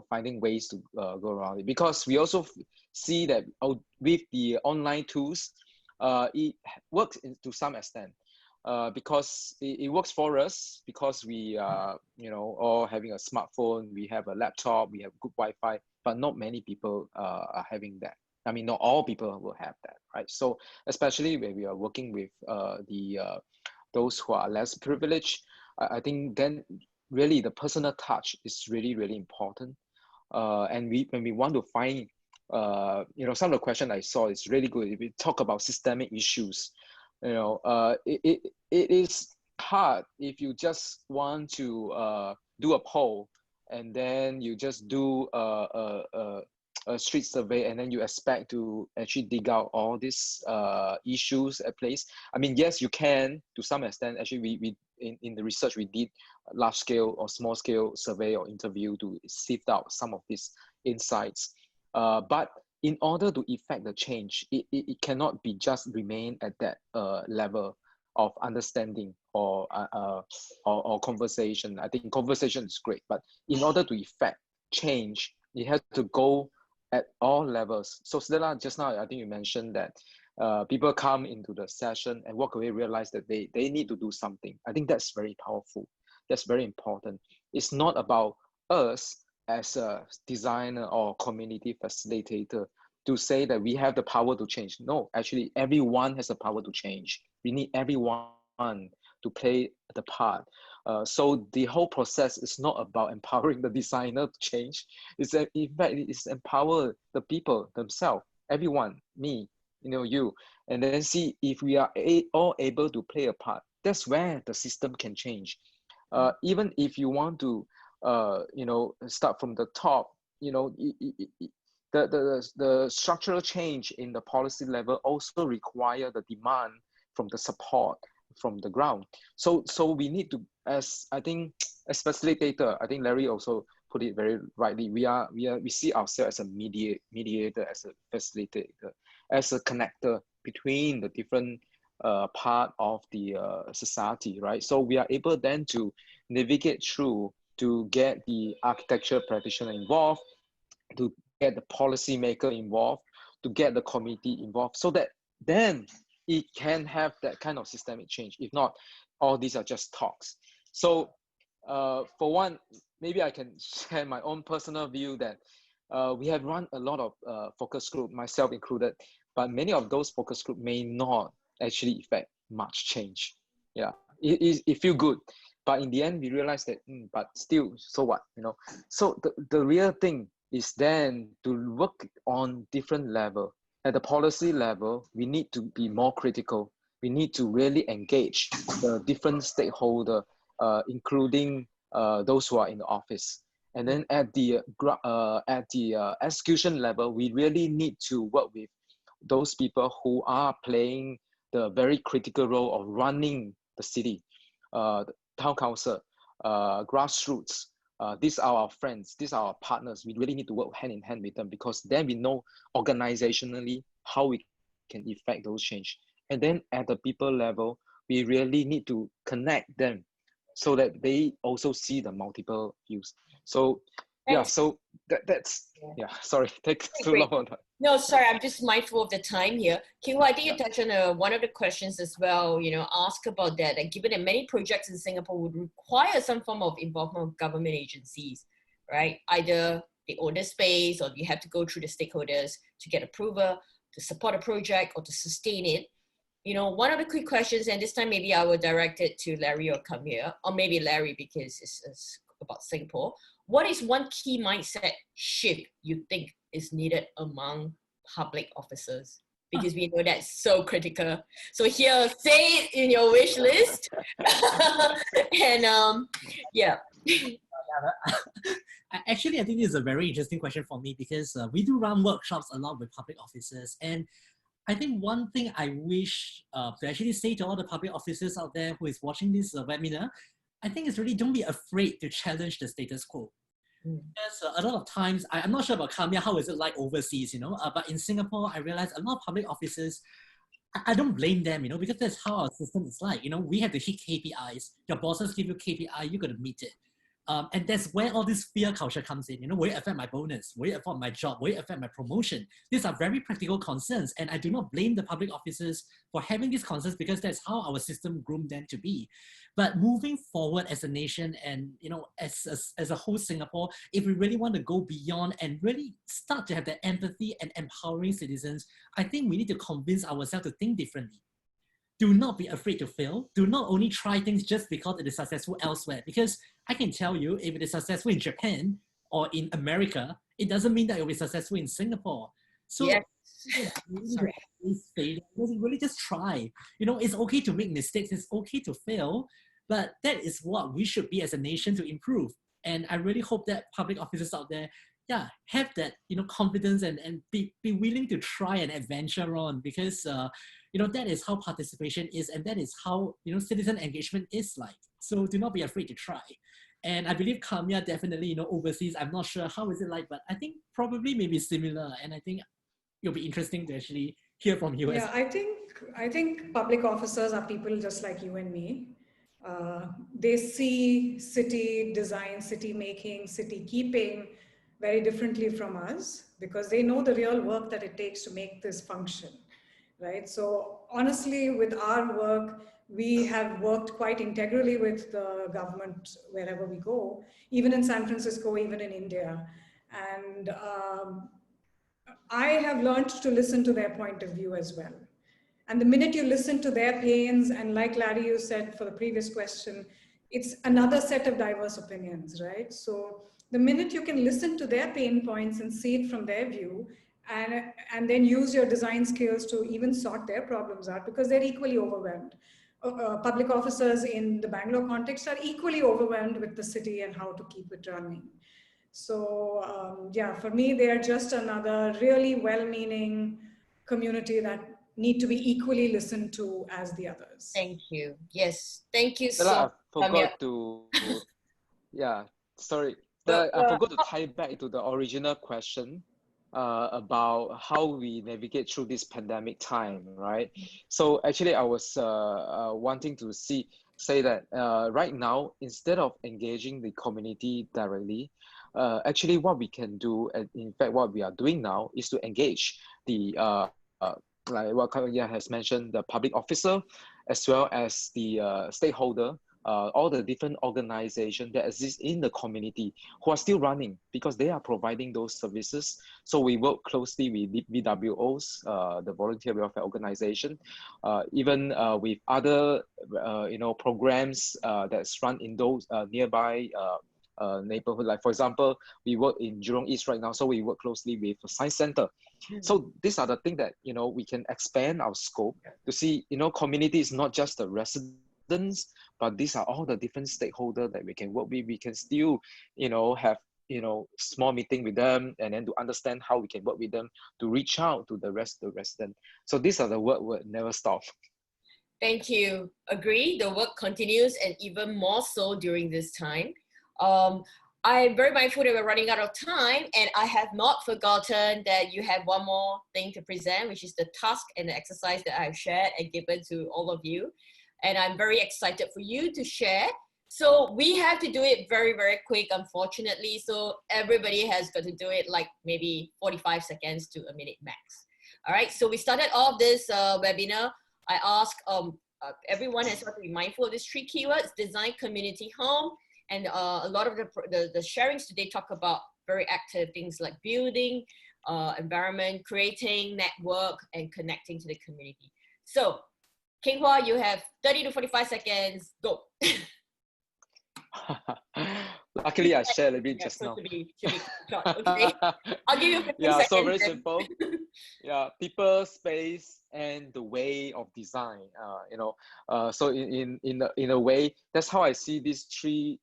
finding ways to go around it, because we also see that with the online tools, it works to some extent. Because it works for us, because we are, all having a smartphone, we have a laptop, we have good Wi-Fi, but not many people are having that. I mean, not all people will have that, right? So especially when we are working with those who are less privileged, I think then really the personal touch is really, really important. And when we want to find, some of the questions I saw is really good. If we talk about systemic issues, it is hard if you just want to do a poll and then you just do a street survey and then you expect to actually dig out all these issues at place. I mean, yes, you can to some extent. Actually, we in the research we did large scale or small scale survey or interview to sift out some of these insights, but in order to effect the change, it cannot be just remain at that level of understanding or conversation. I think conversation is great, but in order to effect change, it has to go at all levels. So Stella, just now, I think you mentioned that people come into the session and walk away, realize that they need to do something. I think that's very powerful. That's very important. It's not about us as a designer or community facilitator to say that we have the power to change. No, actually, everyone has the power to change. We need everyone to play the part. So the whole process is not about empowering the designer to change. It's in fact, it's empower the people themselves, everyone, me, you, and then see if we are all able to play a part. That's where the system can change. Even if you want to, start from the top, the structural change in the policy level also require the demand from the support from the ground. So we need to, as I think, as facilitator, I think Larry also put it very rightly. We see ourselves as a mediator, as a facilitator, as a connector between the different part of the society, right? So we are able then to navigate through to get the architecture practitioner involved, to get the policymaker involved, to get the committee involved, so that then it can have that kind of systemic change. If not, all these are just talks. So for one, maybe I can share my own personal view that we have run a lot of focus group, myself included, but many of those focus group may not actually effect much change. Yeah, it feel good, but in the end we realize that, but still, so what, So the real thing is then to work on different level. At the policy level, we need to be more critical. We need to really engage the different stakeholder, including those who are in the office. And then at the execution level, we really need to work with those people who are playing the very critical role of running the city, the town council, grassroots. These are our friends, these are our partners. We really need to work hand in hand with them, because then we know organizationally how we can effect those change. And then at the people level, we really need to connect them so that they also see the multiple views. So yeah, so that's sorry, take too long. No, sorry, I'm just mindful of the time here. King Hua, I think you touched on one of the questions as well, ask about that. And given that many projects in Singapore would require some form of involvement of government agencies, right? Either they own the space, or you have to go through the stakeholders to get approval, to support a project, or to sustain it. One of the quick questions, and this time maybe I will direct it to Larry or Kamir, or maybe Larry because it's about Singapore. What is one key mindset shift you think is needed among public officers? Because we know that's so critical. So here, say it in your wish list. And yeah. Actually, I think this is a very interesting question for me, because we do run workshops a lot with public officers. And I think one thing I wish to actually say to all the public officers out there who is watching this webinar, I think it's really, don't be afraid to challenge the status quo. Because a lot of times, I'm not sure about Kamia, how is it like overseas, but in Singapore, I realize a lot of public officers, I don't blame them, because that's how our system is like. We have to hit KPIs. Your bosses give you KPI, you got to meet it. And that's where all this fear culture comes in. Will it affect my bonus? Will it affect my job? Will it affect my promotion? These are very practical concerns. And I do not blame the public officers for having these concerns, because that's how our system groomed them to be. But moving forward as a nation and, as a whole Singapore, if we really want to go beyond and really start to have the empathy and empowering citizens, I think we need to convince ourselves to think differently. Do not be afraid to fail. Do not only try things just because it is successful elsewhere. Because I can tell you, if it is successful in Japan or in America, it doesn't mean that it will be successful in Singapore. So yes. Really just try. It's okay to make mistakes. It's okay to fail. But that is what we should be as a nation to improve. And I really hope that public officers out there, have that, confidence and be willing to try and adventure on, because, that is how participation is, and that is how, citizen engagement is like. So do not be afraid to try. And I believe Kamia definitely, overseas, I'm not sure how is it like, but I think probably maybe similar. And I think it'll be interesting to actually hear from you. Yeah, I think public officers are people just like you and me. They see city design, city making, city keeping very differently from us, because they know the real work that it takes to make this function, right? So honestly, with our work, we have worked quite integrally with the government wherever we go, even in San Francisco, even in India. And I have learned to listen to their point of view as well. And the minute you listen to their pains, and like Larry, you said for the previous question, it's another set of diverse opinions, right? So the minute you can listen to their pain points and see it from their view, and then use your design skills to even sort their problems out, because they're equally overwhelmed. Public officers in the Bangalore context are equally overwhelmed with the city and how to keep it running. So yeah, for me, they're just another really well-meaning community that need to be equally listened to as the others. Thank you. Yes, thank you so I much. forgot to, sorry. I forgot to tie back to the original question about how we navigate through this pandemic time, right? So actually, I was wanting to say that right now, instead of engaging the community directly, actually what we can do, and in fact what we are doing now, is to engage the like what Kaya has mentioned, the public officer, as well as the stakeholder all the different organizations that exist in the community who are still running because they are providing those services. So we work closely with BWOs, the volunteer welfare organization, even with other programs that's run in those nearby neighborhood. Like for example, we work in Jurong East right now, so we work closely with a science center. So these are the things that we can expand our scope to see. Community is not just the residents, but these are all the different stakeholders that we can work with. We can still have small meeting with them, and then to understand how we can work with them to reach out to the rest of the residents. So these are the work will never stop. Thank you. Agree. The work continues, and even more so during this time. I'm very mindful that we're running out of time, and I have not forgotten that you have one more thing to present, which is the task and the exercise that I've shared and given to all of you. And I'm very excited for you to share. So we have to do it very, very quick, unfortunately. So everybody has got to do it like maybe 45 seconds to a minute max. All right, so we started off this webinar. I asked everyone has got to be mindful of these 3 keywords: design, community, home. And a lot of the sharings today talk about very active things like building, environment, creating, network, and connecting to the community. So, King Hua, you have 30 to 45 seconds. Go. Luckily, I shared a bit just now. Should be short. Okay. I'll give you 15 yeah, seconds. so very simple. Yeah, people, space, and the way of design. So in a way, that's how I see these 3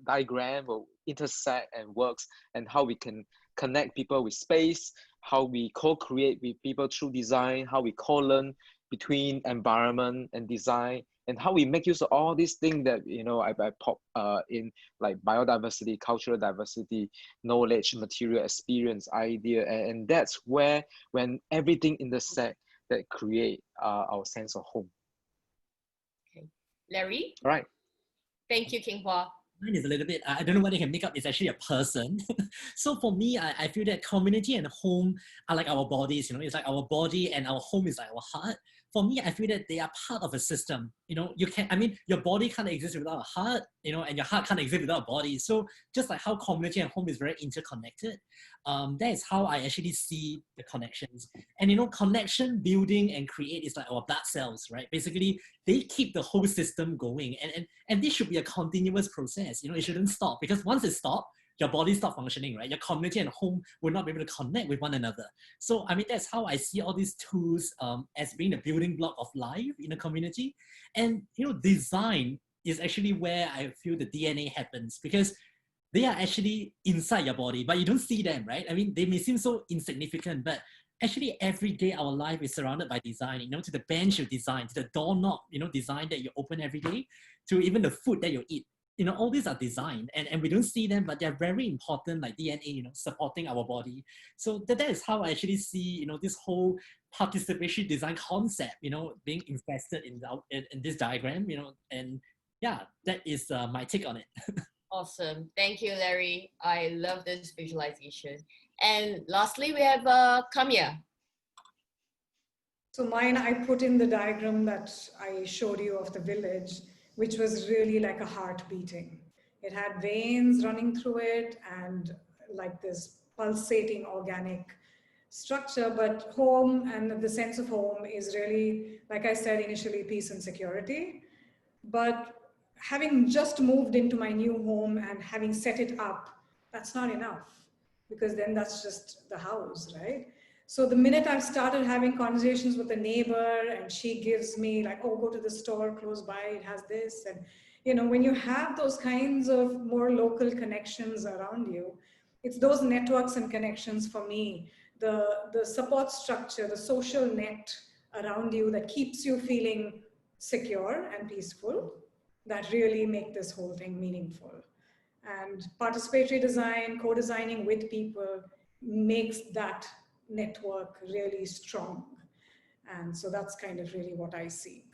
diagram will intersect and works, and how we can connect people with space, how we co-create with people through design, how we co-learn between environment and design, and how we make use of all these things that I pop in, like biodiversity, cultural diversity, knowledge, material, experience, idea, and that's where when everything intersect that create our sense of home. Okay, Larry. All right. Thank you, King Hua. Mine is a little bit, I don't know what they can make up. It's actually a person. So for me, I feel that community and home are like our bodies, it's like our body, and our home is like our heart. For me, I feel that they are part of a system. Your body can't exist without a heart, and your heart can't exist without a body. So just like how community and home is very interconnected, that is how I actually see the connections. And connection, building, and create is like our blood cells, right? Basically, they keep the whole system going. And this should be a continuous process. It shouldn't stop, because once it stops, your body stops functioning, right? Your community and home will not be able to connect with one another. So, that's how I see all these tools as being the building block of life in a community. And, design is actually where I feel the DNA happens, because they are actually inside your body, but you don't see them, right? They may seem so insignificant, but actually every day our life is surrounded by design, to the bench you design, to the doorknob, design that you open every day, to even the food that you eat. All these are designed, and we don't see them, but they're very important, like DNA, supporting our body. So that is how I actually see, this whole participatory design concept, being invested in this diagram, and yeah, that is my take on it. Awesome. Thank you, Larry. I love this visualization. And lastly, we have Kamya. So mine, I put in the diagram that I showed you of the village, which was really like a heart beating. It had veins running through it and like this pulsating organic structure. But home and the sense of home is really, like I said initially, peace and security. But having just moved into my new home and having set it up, that's not enough, because then that's just the house, right? So the minute I've started having conversations with a neighbor and she gives me like, oh, go to the store close by, it has this. And, when you have those kinds of more local connections around you, it's those networks and connections for me, the support structure, the social net around you that keeps you feeling secure and peaceful, that really make this whole thing meaningful. And participatory design, co-designing with people makes that network really strong. And so that's kind of really what I seek.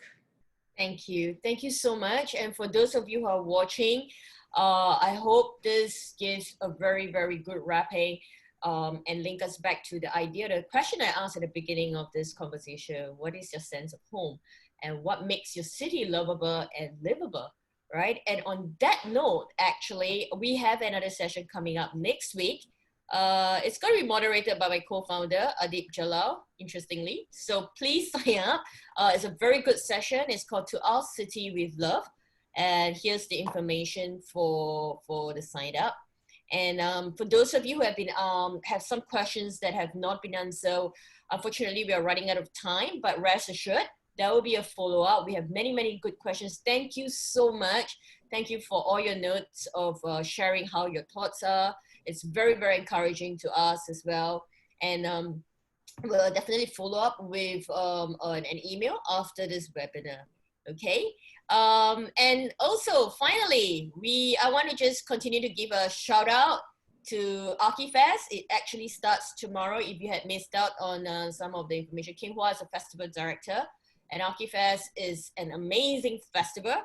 Thank you. Thank you so much. And for those of you who are watching, I hope this gives a very, very good wrapping and link us back to the idea, the question I asked at the beginning of this conversation: what is your sense of home? And what makes your city lovable and livable? right? And on that note, actually, we have another session coming up next week. It's going to be moderated by my co-founder, Adib Jalal, interestingly. So please sign up. It's a very good session. It's called To Our City with Love. And here's the information for the sign up. And for those of you who have been have some questions that have not been answered, unfortunately, we are running out of time, but rest assured, there will be a follow-up. We have many, many good questions. Thank you so much. Thank you for all your notes of sharing how your thoughts are. It's very, very encouraging to us as well. And we'll definitely follow up with an email after this webinar, okay? And also, finally, I want to just continue to give a shout out to ArchiFest. It actually starts tomorrow. If you had missed out on some of the information, King Hua is a festival director, and ArchiFest is an amazing festival.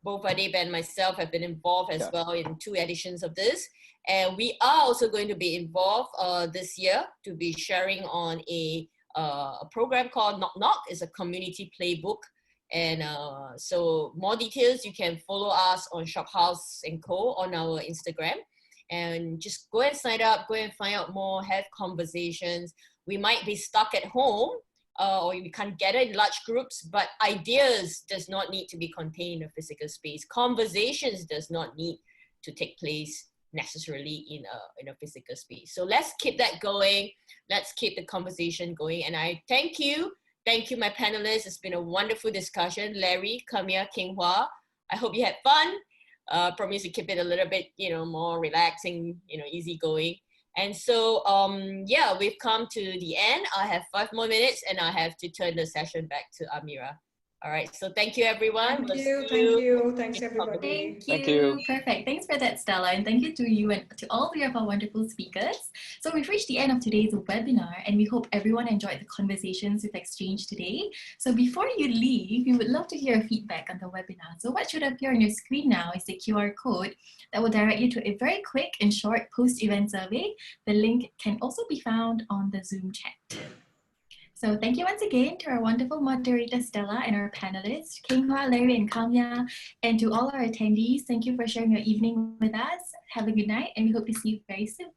Both Adib and myself have been involved as well in 2 editions of this. And we are also going to be involved this year to be sharing on a program called Knock Knock. It's a community playbook. And so more details, you can follow us on Shophouse Co on our Instagram. And just go and sign up, go and find out more, have conversations. We might be stuck at home, or we can't gather in large groups, but ideas does not need to be contained in a physical space. Conversations does not need to take place necessarily in a physical space. So let's keep that going. Let's keep the conversation going. And I thank you. Thank you, my panelists. It's been a wonderful discussion. Larry, Kamia, King Hua. I hope you had fun. Promise to keep it a little bit, more relaxing, easygoing. And so, yeah, we've come to the end. I have 5 more minutes and I have to turn the session back to Amira. All right, so thank you, everyone. Thank you. Thanks, everybody. Thank you. Perfect. Thanks for that, Stella. And thank you to you and to all 3 of our wonderful speakers. So we've reached the end of today's webinar, and we hope everyone enjoyed the conversations we've exchanged today. So before you leave, we would love to hear feedback on the webinar. So what should appear on your screen now is the QR code that will direct you to a very quick and short post-event survey. The link can also be found on the Zoom chat. So thank you once again to our wonderful moderator, Stella, and our panelists, King Hua, Larry, and Kamya, and to all our attendees. Thank you for sharing your evening with us. Have a good night, and we hope to see you very soon.